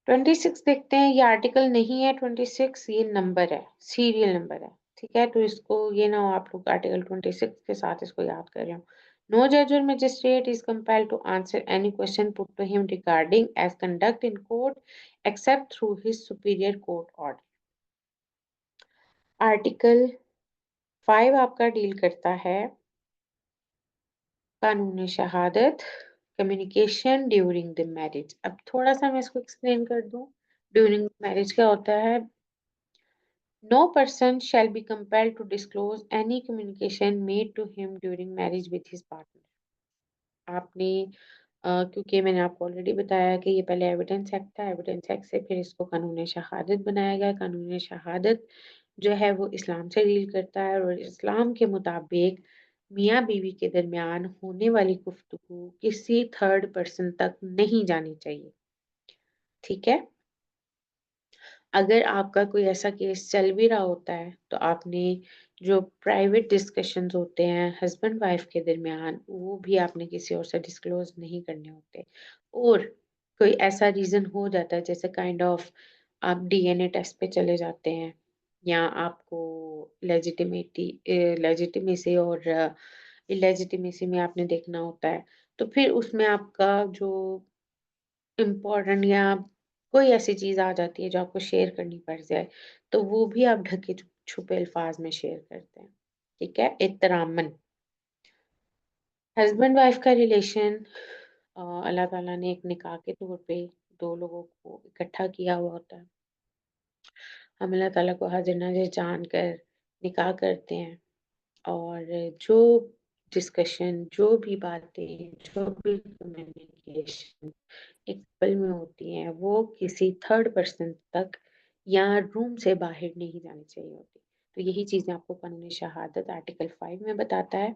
Speaker 1: 26 देखते हैं, ये आर्टिकल नहीं है 26, ये नंबर है, सीरियल नंबर है. ठीक है, तो इसको ये ना हो आप लोग आर्टिकल 26 के साथ इसको याद कर रहे हो. No judge or magistrate is compelled to answer any question put to him regarding as conduct in court except through his superior court order. Article 5 आपका डील करता है कानून शहादत, कम्युनिकेशन ड्यूरिंग द मैरिज. अब थोड़ा सा मैं इसको एक्सप्लेन कर दूं. ड्यूरिंग मैरिज क्या होता है? No person shall be compelled to disclose any communication made to him during marriage with his partner. आपने क्योंकि मैंने आपको ऑलरेडी बताया कि ये पहले एविडेंस एक्ट था, एविडेंस एक्ट से फिर इसको कानून शहादत बनाया गया. कानून शहादत जो है वो इस्लाम से डील करता है और इस्लाम के मुताबिक मियाँ बीवी के दरमियान होने वाली गुफ्तगू किसी थर्ड पर्सन तक नहीं जानी चाहिए. ठीक है, अगर आपका कोई ऐसा केस चल भी रहा होता है तो आपने जो प्राइवेट डिस्कशंस होते हैं हस्बैंड वाइफ के दरमियान वो भी आपने किसी और से डिस्क्लोज नहीं करने होते. और कोई ऐसा रीजन हो जाता है जैसे काइंड ऑफ आप डीएनए टेस्ट पे चले जाते हैं या आपको लेजिटिमेसी और इलेजिटिमेसी में आपने देखना होता है, तो फिर उसमें आपका जो इम्पोर्टेंट या कोई ऐसी चीज़ आ जाती है जो आपको शेयर करनी पड़ जाए, तो वो भी आप ढके छुपे अल्फाज में शेयर करते हैं. ठीक है, एहतरामन. हस्बैंड वाइफ का रिलेशन अल्लाह ताला ने एक निकाह के तौर पे दो लोगों को इकट्ठा किया हुआ होता है. हम अल्लाह ताला को हाजिर नाजिर जान कर निकाह करते हैं. और जो डिस्कशन, जो भी बातें, जो भी कम्युनिकेशन एक पल में होती हैं, वो किसी थर्ड पर्सन तक या रूम से बाहर नहीं जानी चाहिए होती। तो यही चीज़ें आपको कानून शहादत आर्टिकल 5 में बताता है।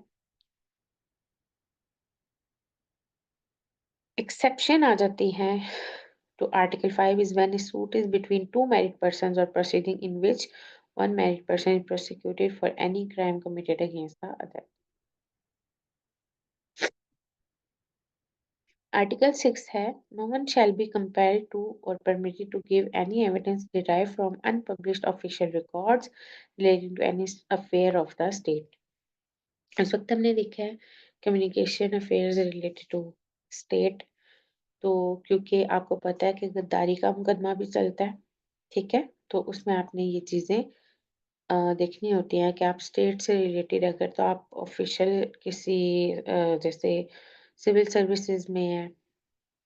Speaker 1: एक्सेप्शन आ जाती हैं to Article 5 is when a suit is between two married persons or proceeding in which one married person is prosecuted for any crime committed against the other. Article 6 है no one shall be compelled to or permitted to give any evidence derived from unpublished official records relating to any affair of the state. इस वक्त हमने देखा है communication affairs related to state, तो क्योंकि आपको पता है कि गद्दारी का मुकदमा भी चलता है, ठीक है, तो उसमें आपने ये चीज़ें देखनी होती हैं कि आप स्टेट से रिलेटेड अगर तो आप ऑफिशियल किसी जैसे सिविल सर्विसेज में है,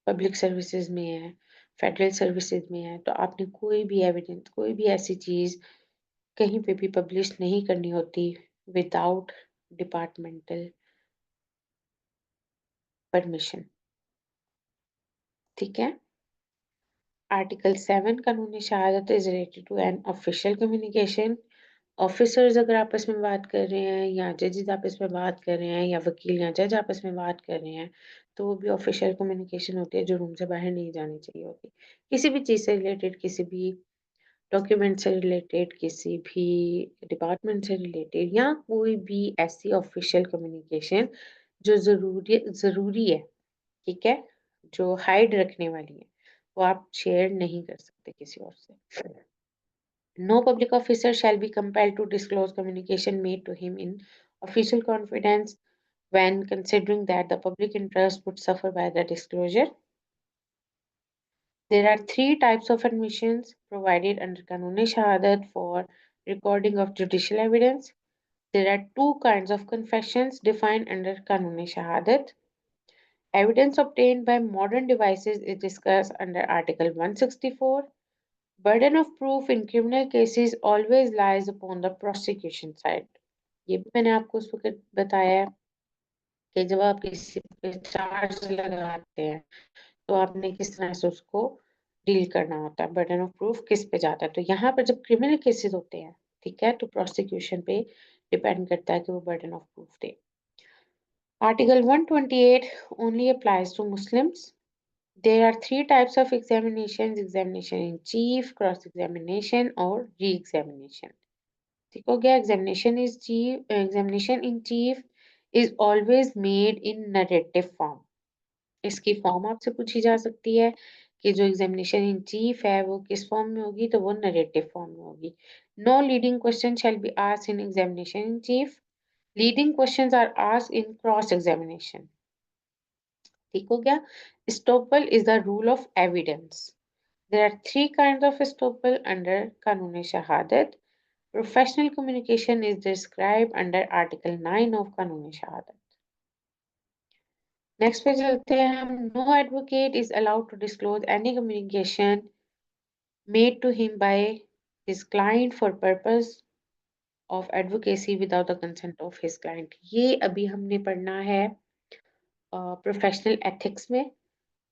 Speaker 1: पब्लिक सर्विसेज में है, फेडरल सर्विसेज में है, तो आपने कोई भी एविडेंस, कोई भी ऐसी चीज़ कहीं पे भी पब्लिश नहीं करनी होती विदाउट डिपार्टमेंटल परमिशन, ठीक है। Article 7 Qanun-e Shahadat is related to an official communication. Officers अगर आपस में बात कर रहे हैं या जजेस आपस में बात कर रहे हैं या वकील या जज आपस में बात कर रहे हैं, तो वो भी ऑफिशियल कम्युनिकेशन होती है जो रूम से बाहर नहीं जानी चाहिए होती। किसी भी चीज़ से रिलेटेड, किसी भी डॉक्यूमेंट से रिलेटेड, किसी भी डिपार्टमेंट से रिलेटेड या कोई भी ऐसी ऑफिशियल कम्युनिकेशन जो ज़रूरी है, ठीक है? जो हाइड रखने वाली है, वो आप शेयर नहीं कर सकते किसी और से। No public officer shall be compelled to disclose communication made to him in official confidence when considering that the public interest would suffer by the disclosure. There are three types of admissions provided under Kanun Shahadat for recording of judicial evidence. There are two kinds of confessions defined under Kanun Shahadat. Evidence obtained by modern devices is discussed under Article 164. Burden of proof in criminal cases always lies upon the prosecution side. ये भी मैंने आपको उस वक्त बताया है कि जब आप किसी पे चार्ज लगाते हैं तो आपने किस तरह से उसको डील करना होता है, बर्डन ऑफ प्रूफ किस पे जाता है। तो यहाँ पर जब क्रिमिनल केसेस होते हैं, ठीक है, तो प्रोसिक्यूशन पे डिपेंड करता है कि वो burden of proof they. Article 128 only applies to Muslims. There are three types of examinations: examination in chief, cross examination और re-examination. ठीक हो गया। Examination in chief is always made in narrative form. इसकी form आपसे पूछी जा सकती है कि जो एग्जामिनेशन इन चीफ है वो किस फॉर्म में होगी, तो वो नरेटिव फॉर्म में होगी। No leading question shall be asked in examination in chief. Leading questions are asked in cross examination. ठीक हो गया। Estoppel is the rule of evidence. There are three kinds of estoppel under Kanun Shahadat. Professional communication is described under Article 9 of Kanun Shahadat. Next पे चलते हैं हम। No advocate is allowed to disclose any communication made to him by his client for purpose of advocacy without the consent of his client. ये अभी हमने पढ़ना है professional ethics में,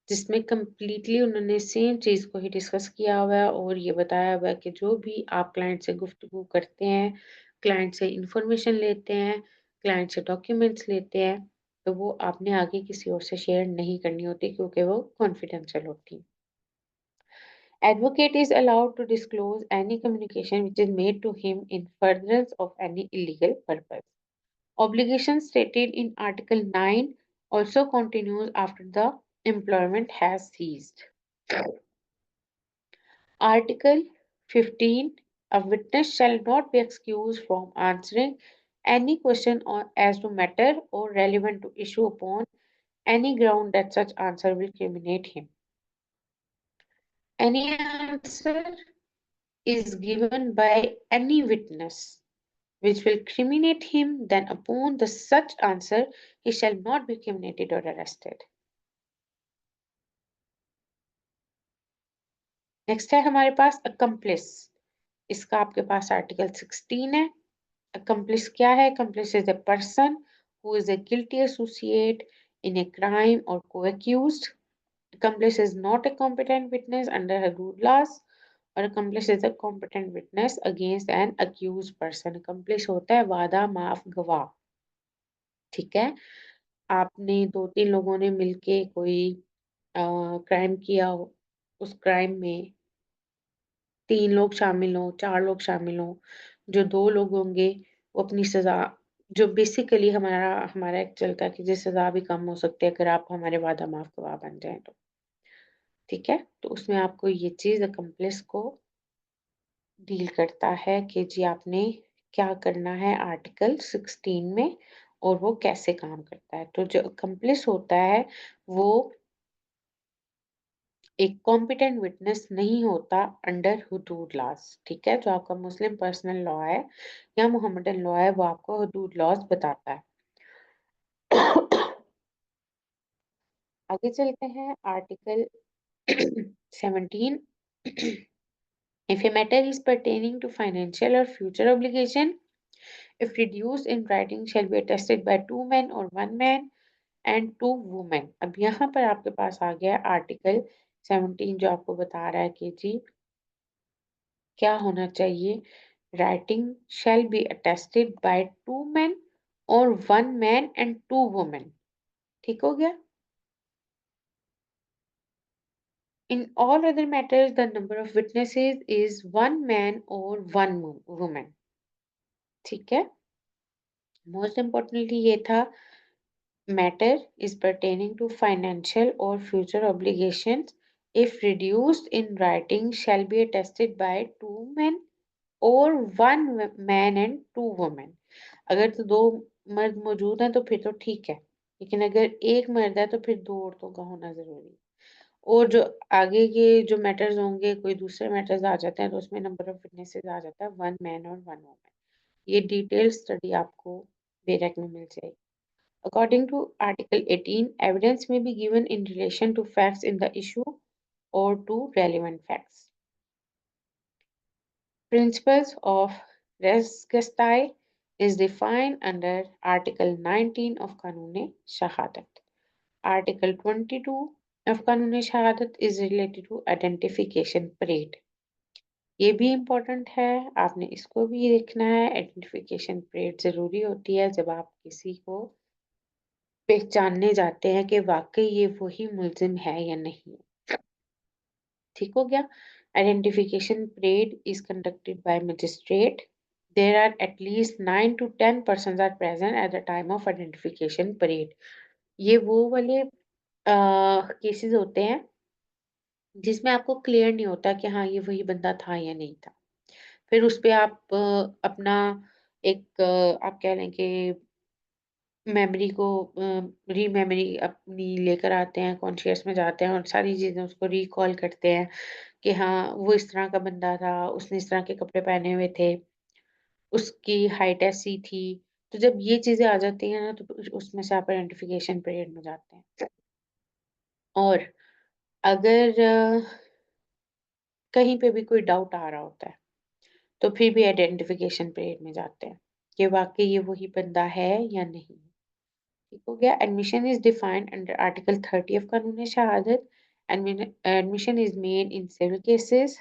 Speaker 1: जिसमें कंप्लीटली उन्होंने सेम चीज़ को ही डिस्कस किया हुआ है और ये बताया हुआ है कि जो भी आप क्लाइंट से गुफ्तगू करते हैं, क्लाइंट से इंफॉर्मेशन लेते हैं, क्लाइंट से डॉक्यूमेंट्स लेते हैं, तो वो आपने आगे किसी और से शेयर नहीं करनी होती क्योंकि वो कॉन्फिडेंशियल होती। Advocate is allowed to disclose any communication which is made to him in furtherance of any illegal purpose. Obligation stated in Article 9 also continues after the employment has ceased. Article 15. A witness shall not be excused from answering any question as to matter or relevant to issue upon any ground that such answer will criminate him. Any answer is given by any witness which will criminate him, then upon the such answer he shall not be criminated or arrested. Next है हमारे पास accomplice। इसका आपके पास article 16 है। Accomplice क्या है? Accomplice is a person who is a guilty associate in a crime or co-accused. Accomplice is not a competent witness under Hudud laws, और accomplice is a competent witness against an accused person. Accomplice होता है वादा माफ गवाह, ठीक है। आपने दो तीन लोगों ने मिलके कोई क्राइम किया हो, उस क्राइम में 3 लोग शामिल हों, 4 लोग शामिल हों, जो 2 लोग होंगे वो अपनी सज़ा, जो बेसिकली हमारा हमारा एक चलता है कि जी सज़ा भी कम हो सकती है अगर आप हमारे वादा माफ गवाह बन जाएँ तो, ठीक है? तो उसमें आपको ये चीज़ accomplice को डील करता है कि जी आपने क्या करना है आर्टिकल 16 में और वो कैसे काम करता है। तो जो accomplice होता है वो एक कॉम्पिटेंट विटनेस नहीं होता अंडर हुदूद लॉज, ठीक है। जो आपका मुस्लिम पर्सनल लॉ है या मोहम्मदन लॉ है वो आपको हुदूद लॉज बताता है। आगे चलते हैं article 17। If a matter is pertaining to financial or future obligation, if reduced in writing shall be attested by 2 men or 1 man and 2 women। अब यहाँ पर आपके पास आ गया आर्टिकल 17 जो आपको बता रहा है कि जी क्या होना चाहिए, writing shall be attested bye 2 men और 1 man एंड 2 women। ठीक हो गया। In all other matters the number of witnesses is 1 man और 1 woman। ठीक है। मोस्ट इम्पोर्टेंटली ये था matter is pertaining to financial or future obligations if reduced in writing shall be attested by 2 men और 1 man and 2 women। अगर तो 2 मर्द मौजूद हैं तो फिर तो ठीक है, लेकिन अगर एक मर्द है तो फिर 2 औरतों का होना जरूरी है। और जो आगे के जो मैटर्स होंगे, कोई दूसरे मैटर्स आ जाते हैं तो उसमें नंबर ऑफ विटनेसेस आ जाता है 1 man और 1 woman। ये डिटेल स्टडी आपको बेरेक में मिल जाएगी। According to Article 18, evidence may be given in relation to facts in the issue or to relevant facts. Principles of res gestae is defined under Article 19 of Kanun-e-Shahadat. Article 22 of Kanun-e-Shahadat is related to identification parade. ये भी important है, आपने इसको भी देखना है। Identification parade ज़रूरी होती है जब आप किसी को पहचानने जाते हैं कि वाकई ये वही मुलजिम है या नहीं। ठीक हो गया। Identification parade is conducted by magistrate. There are at least 9 to 10 persons are present at the time of identification parade। ये वो वाले केसेस होते हैं जिसमें आपको क्लियर नहीं होता कि हाँ ये वही बंदा था या नहीं था। फिर उस पे आप अपना एक आप कह लें कि मेमोरी को रीमेमोरी अपनी लेकर आते हैं, कॉन्शियस में जाते हैं और सारी चीज़ें उसको रिकॉल करते हैं कि हाँ, वो इस तरह का बंदा था, उसने इस तरह के कपड़े पहने हुए थे, उसकी हाइट ऐसी थी। तो जब ये चीज़ें आ जाती हैं ना, तो उसमें से आप आइडेंटिफिकेशन पीरियड में जाते हैं। और अगर कहीं पे भी कोई डाउट आ रहा होता है, तो फिर भी आइडेंटिफिकेशन पीरियड में जाते हैं कि वाक़ई ये वही बंदा है या नहीं। ठीक हो गया। Admission is defined under article 30 of कानून शहादत। Admission is made in civil cases.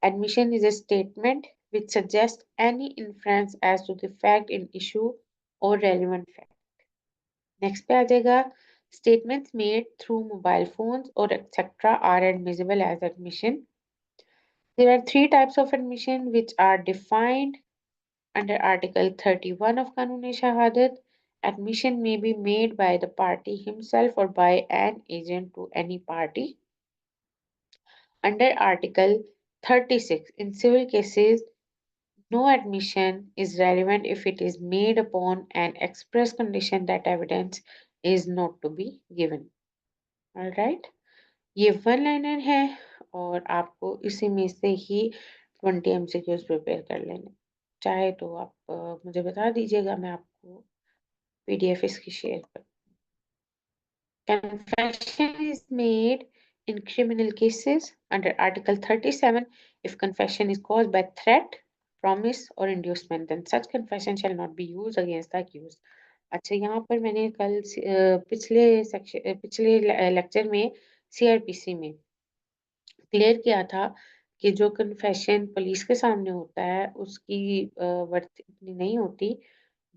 Speaker 1: Admission is a statement which suggests any inference as to the fact in issue or relevant fact. Next पे आ जाएगा statements made through mobile phones or etc. are admissible as admission. There are 3 types of admission which are defined under Article 31 of Kanun-e-Shahadat. Admission may be made by the party himself or by an agent to any party. Under Article 36, in civil cases, no admission is relevant if it is made upon an express condition that evidence is not to be given. Alright? ये one liner है और आपको इसी में से ही 20 MCQs prepare कर लेने। चाहे तो आप मुझे बता दीजिएगा, मैं आपको PDF इसकी शेयर कर। Confession is made in criminal cases under Article 37 if confession is caused by threat, promise or inducement, then such confession shall not be used against the accused. अच्छा, यहाँ पर मैंने पिछले लेक्चर में सीआरपीसी में clear किया था कि जो कन्फेशन पुलिस के सामने होता है उसकी वर्थ इतनी नहीं होती,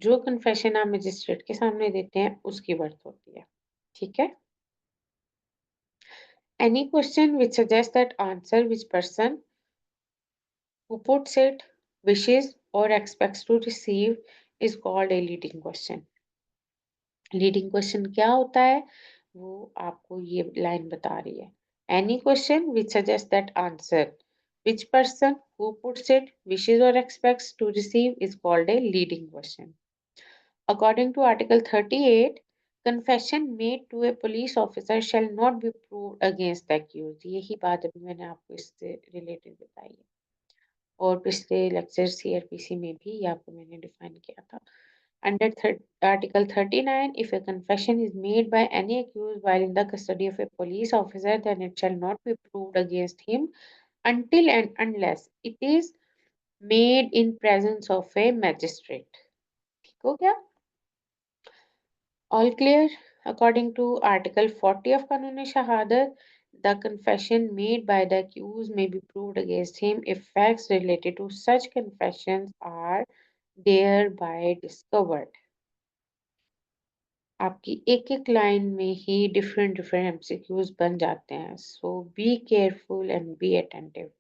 Speaker 1: जो कन्फेशन आप मजिस्ट्रेट के सामने देते हैं उसकी वर्थ होती है। ठीक है। Any question which suggest that answer which person who puts it, wishes, or expects to receive is called a leading question. Leading question क्या होता है वो आपको ये लाइन बता रही है। Any question which suggest that answer which person who puts it wishes और expects to receive is called a leading question. According to article 38, confession made to a police officer shall not be proved against the accused। यही बात अभी मैंने आपको इससे related बताई है और पिछले लेक्चर सीआरपीसी में भी ये आपको मैंने डिफाइन किया था। Under Article 39, if a confession is made by any accused while in the custody of a police officer, then it shall not be proved against him until and unless it is made in presence of a magistrate। ठीक हो गया? All clear? According to Article 40 of Kanun Shahadat, the confession made by the accused may be proved against him if facts related to such confessions are thereby discovered। आपकी एक एक line में ही different different MCQs बन जाते हैं, so be careful and be attentive.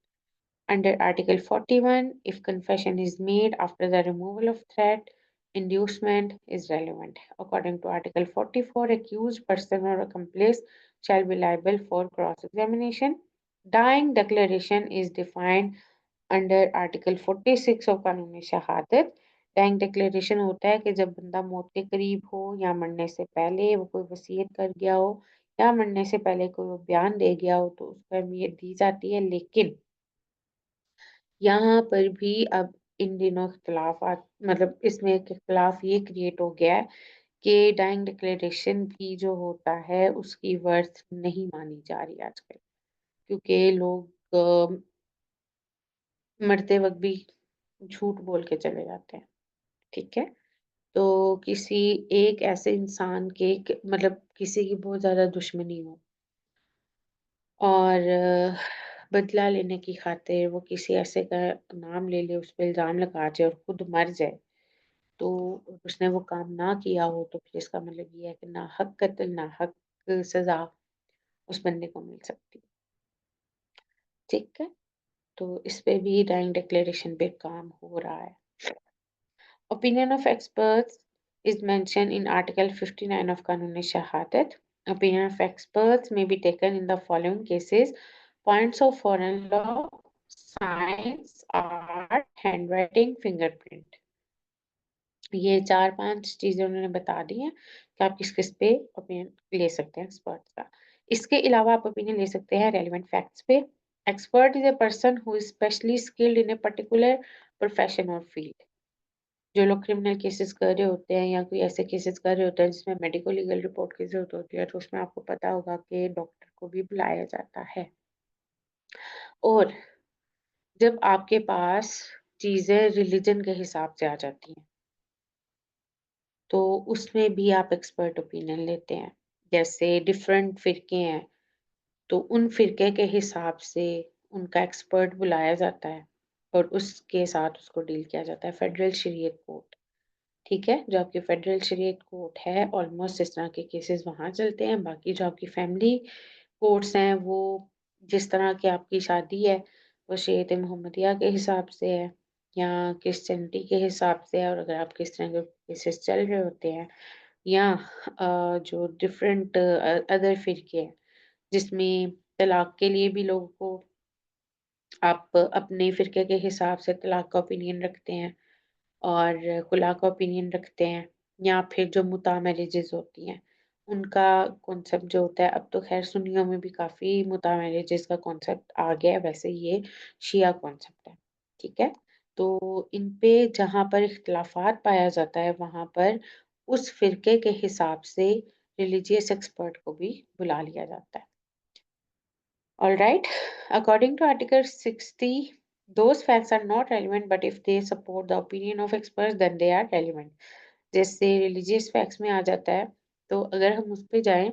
Speaker 1: Under article 41, if confession is made after the removal of threat, inducement is relevant। According to Article 44, accused person or accomplice shall be liable for cross-examination। Dying declaration is defined under article 46 of कानून शहादत। Dying declaration होता है कि जब बंदा मौत के करीब हो या मरने से पहले वो कोई वसीयत कर गया हो या मरने से पहले कोई वो बयान दे गया हो तो उस पर अहमियत दी जाती है। लेकिन यहाँ पर भी अब इन दिनों मतलब इसमें एक इख्तलाफ ये क्रिएट हो गया है कि डाइंग डिक्लेरेशन भी जो होता है उसकी वर्थ नहीं मानी जा रही आजकल, क्योंकि लोग मरते वक्त भी झूठ बोल के चले जाते हैं। ठीक है। तो किसी एक ऐसे इंसान के मतलब किसी की बहुत ज्यादा दुश्मनी हो और बदला लेने की खातिर वो किसी ऐसे का नाम ले ले, उस पर इल्जाम लगा जाए और खुद मर जाए, तो उसने वो काम ना किया हो तो फिर इसका मतलब ये है कि ना हक कत्ल ना हक सजा उस बंदे को मिल सकती है। ठीक है। तो इस पे भी डाइंग डिक्लेरेशन पे काम हो रहा है। Opinion of experts is mentioned in Article 59 of Kanun Shahadat. Opinion of experts may be taken in the following cases: points of foreign law, science, art, handwriting, fingerprint। ये 4-5 चीजें उन्होंने बता दी हैं कि आप किस किस पे ओपिनियन ले सकते हैं एक्सपर्ट्स का। इसके अलावा आप ओपिनियन ले सकते हैं रेलिवेंट फैक्ट्स पे। Expert is a person who is specially skilled in a particular profession और फील्ड। जो लोग क्रिमिनल केसेस कर रहे होते हैं या कोई ऐसे केसेस कर रहे होते हैं जिसमें मेडिको लीगल रिपोर्ट की जरूरत होती है, तो उसमें आपको पता होगा कि डॉक्टर को भी बुलाया जाता है। और जब आपके पास चीजें रिलीजन के हिसाब से आ जाती हैं तो उसमें भी आप एक्सपर्ट ओपिनियन लेते हैं। जैसे डिफरेंट फिरके हैं तो उन फिरके के हिसाब से उनका एक्सपर्ट बुलाया जाता है और उसके साथ उसको डील किया जाता है। फेडरल शरीयत कोर्ट, ठीक है, जो आपकी फेडरल शरीयत कोर्ट है, ऑलमोस्ट इस तरह के केसेस वहां चलते हैं। बाकी जो आपकी फैमिली कोर्ट्स हैं वो जिस तरह की आपकी शादी है वो शरीयत मोहम्मदिया के हिसाब से है या क्रिश्चियनिटी के हिसाब से है। और अगर आप किस तरह के केसेस चल रहे होते हैं या जो डिफरेंट अदर फिरके हैं जिसमें तलाक के लिए भी लोगों को आप अपने फिरके के हिसाब से तलाक का ओपिनियन रखते हैं और खुला का ओपिनियन रखते हैं, या फिर जो मुता मैरिजेस होती हैं उनका कॉन्सेप्ट जो होता है, अब तो खैर सुन्नियों में भी काफी मुता मैरिजेस का कॉन्सेप्ट आ गया है, वैसे ये शिया कॉन्सेप्ट है। ठीक है। तो इन पे जहाँ पर इख्तलाफात पाया जाता है वहां पर उस फिरके के हिसाब से रिलीजियस एक्सपर्ट को भी बुला लिया जाता है। All right. According to article 60 Those facts are not relevant, but if they support the opinion of experts, then they are relevant. जैसे रिलीजियस फैक्ट्स में आ जाता है, तो अगर हम उस पे जाएं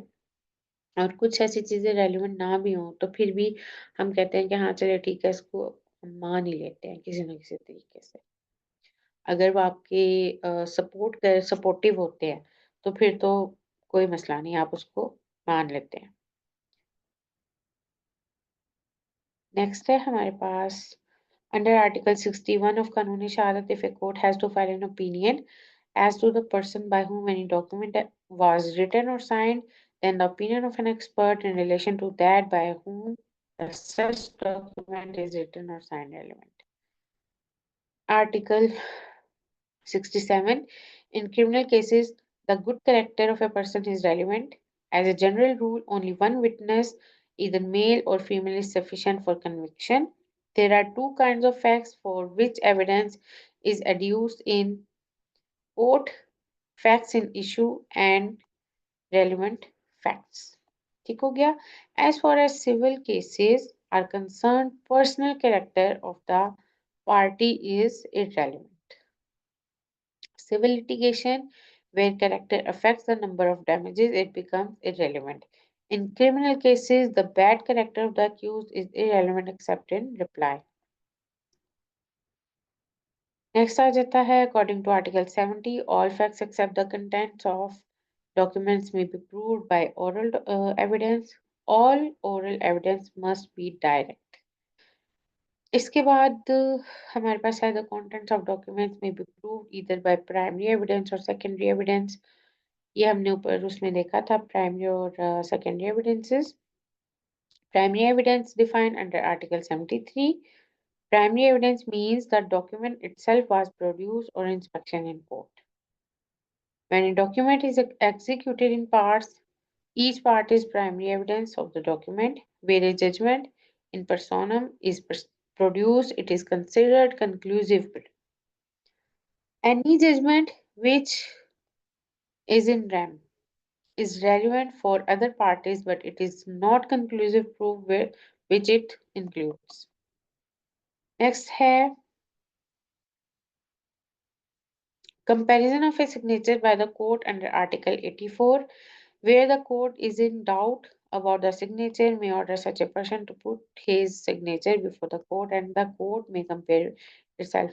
Speaker 1: और कुछ ऐसी चीजें रेलिवेंट ना भी हों, तो फिर भी हम कहते हैं कि हाँ चलिए ठीक है, इसको हम मान ही लेते हैं किसी ना किसी तरीके से। अगर वो आपके सपोर्टिव होते हैं, तो फिर तो कोई मसला नहीं, आप उसको मान लेते हैं। नेक्स्ट है हमारे पास under article 61 of Qanun-e Shahadat, if a court has to file an opinion as to the person by whom any document was written or signed, then the opinion of an expert in relation to that by whom the such document is written or signed relevant. Article 67. In criminal cases, the good character of a person is relevant. As a general rule, only one witness, either male or female, is sufficient for conviction. There are two kinds of facts for which evidence is adduced in court: facts in issue and relevant facts. ठीक हो गया? As far as civil cases are concerned, personal character of the party is irrelevant. Civil litigation, where character affects the number of damages, it becomes irrelevant. In criminal cases, the bad character of the accused is irrelevant except in reply. Next आ जाता है, according to Article 70, all facts except the contents of documents may be proved by oral evidence. All oral evidence must be direct. इसके बाद हमारे पास है, the contents of documents may be proved either by primary evidence or secondary evidence. ये हमने ऊपर उसमें देखा था, primary और secondary evidences. Primary evidence defined under Article 73. Primary evidence means the document itself was produced or inspection in court. When a document is executed in parts, each part is primary evidence of the document. Where a judgment in personam is produced, it is considered conclusive. Any judgment which is in rem is relevant for other parties, but it is not conclusive proof which it includes. Next है comparison of a signature by the court under Article 84. Where the court is in doubt about the signature, may order such a person to put his signature before the court and the court may compare itself.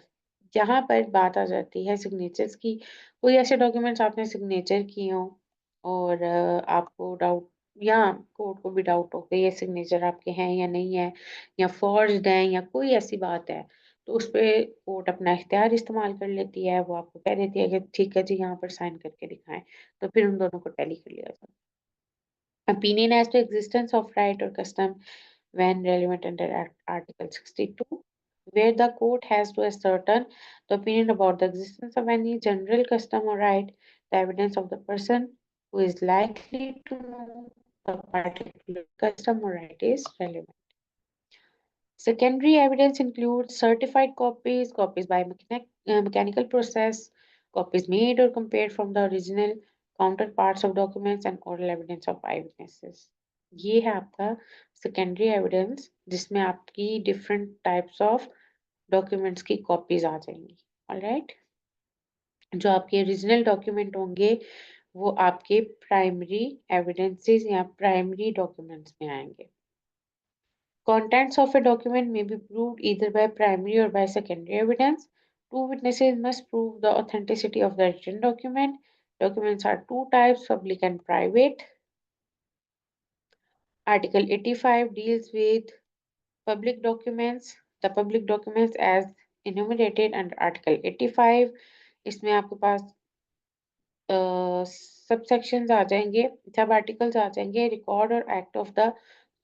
Speaker 1: यहाँ पर बात आ जाती है signatures की। कोई ऐसे documents आपने signature किए हो और आपको डाउट, या कोर्ट को भी डाउट हो कि ये सिग्नेचर आपके हैं या नहीं है, या फॉर्ज्ड हैं, या कोई ऐसी बात है, तो उस पे कोर्ट अपना इख्तियार इस्तेमाल कर लेती है। वो आपको कह देती है कि ठीक है जी, यहाँ पर साइन करके दिखाएं, तो फिर उन दोनों को टैली कर लिया जाता है। Opinion as to existence of right or custom when relevant under Article 62, where the court has to ascertain the opinion about the existence of any general custom or right, the evidence of the person who is likely to know the particular custom or right is relevant. Secondary evidence includes certified copies, copies by mechanical process, copies made or compared from the original, counterparts of documents, and oral evidence of eyewitnesses. ये है आपका secondary evidence, जिसमें आपकी different types of documents की copies आ जाएंगी। Alright, जो आपके original document होंगे वो आपके प्राइमरी एविडेंसेस या प्राइमरी डॉक्यूमेंट्स में आएंगे। Contents of a document may be proved either by primary or by secondary evidence. Two witnesses must prove the authenticity of the written document. Documents are two types, public and private. Article 85 deals with public documents. The public documents as enumerated under Article 85. इसमें आपके पास subsections आ जाएंगे, सब articles आ जाएंगे। Record और act of the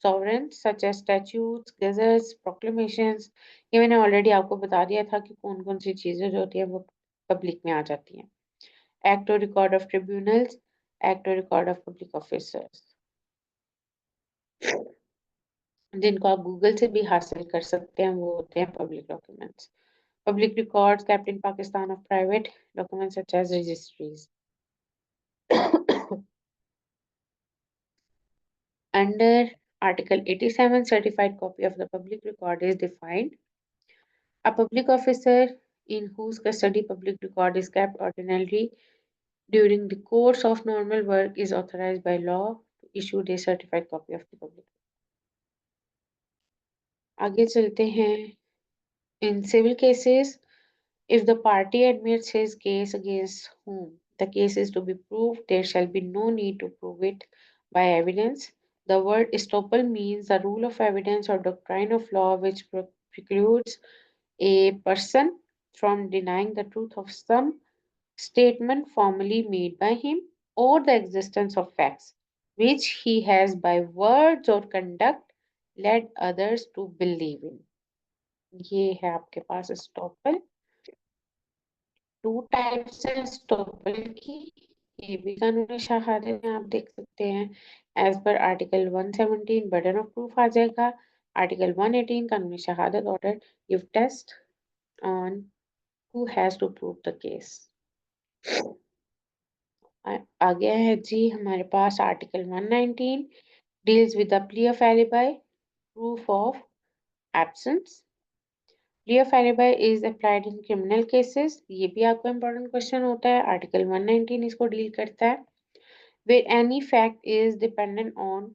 Speaker 1: sovereign such as statutes, gazettes, proclamations. ये मैंने already आपको बता दिया था कि कौन कौन सी चीजें जो होती है वो पब्लिक में आ जाती हैं। एक्ट और रिकॉर्ड ऑफ ट्रिब्यूनल्स, एक्ट और रिकॉर्ड ऑफ पब्लिक ऑफिसर्स, जिनको आप गूगल से भी हासिल कर सकते हैं, वो होते हैं public documents. Public records kept in Pakistan of private documents such as registries. Under Article 87, certified copy of the public record is defined. A public officer in whose custody public record is kept ordinarily during the course of normal work is authorized by law to issue a certified copy of the public. आगे चलते हैं. In civil cases, if the party admits his case against whom the case is to be proved, there shall be no need to prove it by evidence. The word estoppel means the rule of evidence or doctrine of law which precludes a person from denying the truth of some statement formally made by him or the existence of facts which he has by words or conduct led others to believe in. ये है आपके पास estoppel. Two types है estoppel की. ये भी कानूनी शहादत में आप देख सकते हैं. As per article 117 burden of proof आ जाएगा. Article 118 Qanun-e-Shahadat order give test on who has to prove the case. आगे है जी हमारे पास article 119 deals with the plea of alibi proof of absence. Plea of alibi is applied in criminal cases. ये भी आपका important question होता है. आर्टिकल 119 इसको डील करता है. Where any fact is dependent on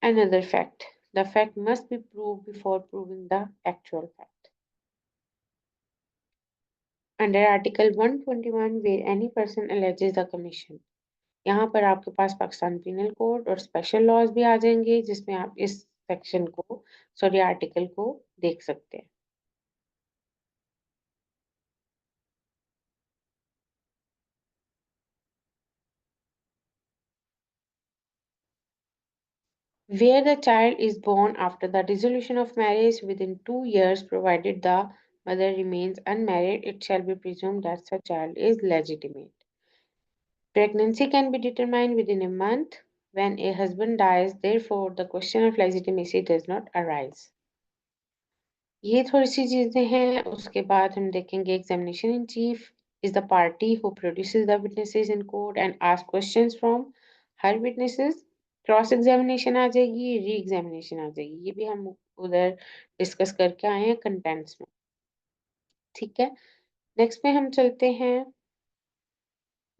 Speaker 1: another fact, the fact must be proved before proving the actual fact. Under Article 121, where any person alleges the commission, यहाँ पर आपके पास पाकिस्तान पिनल कोड और special laws भी आ जाएंगे जिसमें आप इस सेक्शन को आर्टिकल को देख सकते हैं. Where the child is born after the dissolution of marriage within 2 years, provided the mother remains unmarried, it shall be presumed that such child is legitimate. Pregnancy can be determined within a month when a husband dies, therefore, the question of legitimacy does not arise. ये थोड़ी सी चीजें हैं. उसके बाद हम देखेंगे examination in chief is the party who produces the witnesses in court and asks questions from her witnesses. Cross examination आ जाएगी, री एग्जामिनेशन आ जाएगी. ये भी हम उधर डिस्कस करके आए हैं कंटेंट्स में. ठीक है. नेक्स्ट में हम चलते हैं.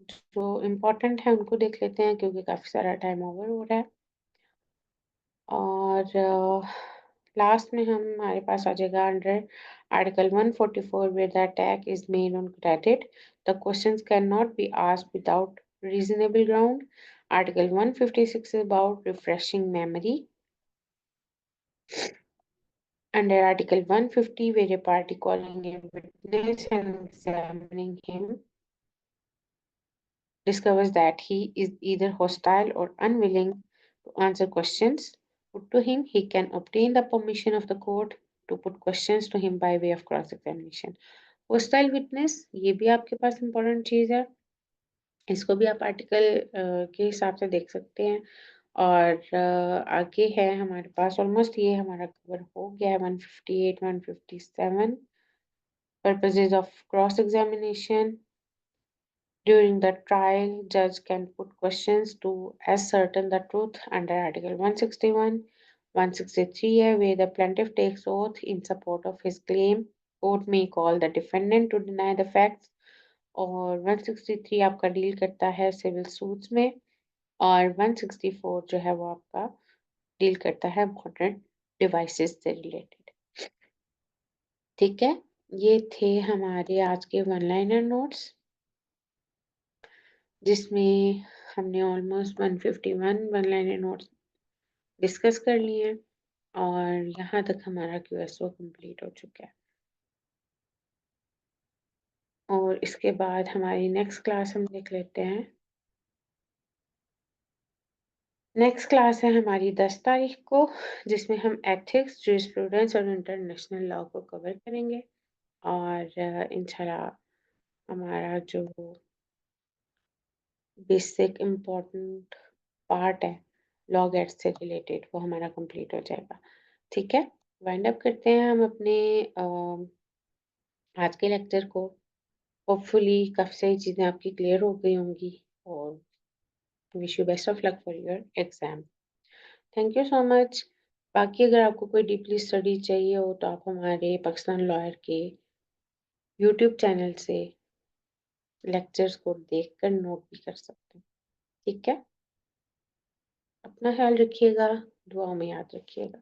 Speaker 1: जो इम्पोर्टेंट है उनको देख लेते हैं क्योंकि काफी सारा टाइम ओवर हो रहा है. और लास्ट में हमारे पास आ जाएगा under article 144 where the attack is made on credit. The questions cannot be asked without reasonable ground. Article 156 is about refreshing memory. Under Article 150, where a party calling a witness and examining him discovers that he is either hostile or unwilling to answer questions put to him, he can obtain the permission of the court to put questions to him by way of cross-examination. Hostile witness, ये भी आपके पास important चीज है. इसको भी आप article के हिसाब से देख सकते हैं. और आगे है हमारे पास ऑलमोस्ट ये हमारा कवर हो गया है. 158, 157 purposes of cross-examination. During the trial, judge can put questions to ascertain the truth under Article 161, 163 where the plaintiff takes oath in support of his claim. Court may call the defendant to deny the facts. और 163 आपका deal करता है civil suits में. और 164 जो है वो आपका डील करता है मॉडर्न डिवाइसेस से रिलेटेड. ठीक है. ये थे हमारे आज के वन लाइनर नोट्स जिसमें हमने almost 151 one liner notes discuss कर लिए हैं. और यहाँ तक हमारा QSO कंप्लीट हो चुका है. और इसके बाद हमारी नेक्स्ट क्लास हम देख लेते हैं. नेक्स्ट क्लास है हमारी 10 तारीख को जिसमें हम एथिक्स, जूरिस्प्रूडेंस और इंटरनेशनल लॉ को कवर करेंगे. और इंशाल्लाह हमारा जो बेसिक इम्पोर्टेंट पार्ट है लॉ गेट्स से रिलेटेड वो हमारा कंप्लीट हो जाएगा. ठीक है. वाइंड अप करते हैं हम अपने आज के लेक्चर को. होपफुली काफ़ी सारी चीज़ें आपकी क्लियर हो गई होंगी. और wish you best of luck for your exam. Thank you so much. बाकी अगर आपको कोई डीपली स्टडी चाहिए हो तो आप हमारे पाकिस्तान लॉयर के यूट्यूब चैनल से लेक्चर्स को देखकर नोट भी कर सकते हैं। ठीक है, अपना ख्याल रखिएगा, दुआओं में याद रखिएगा।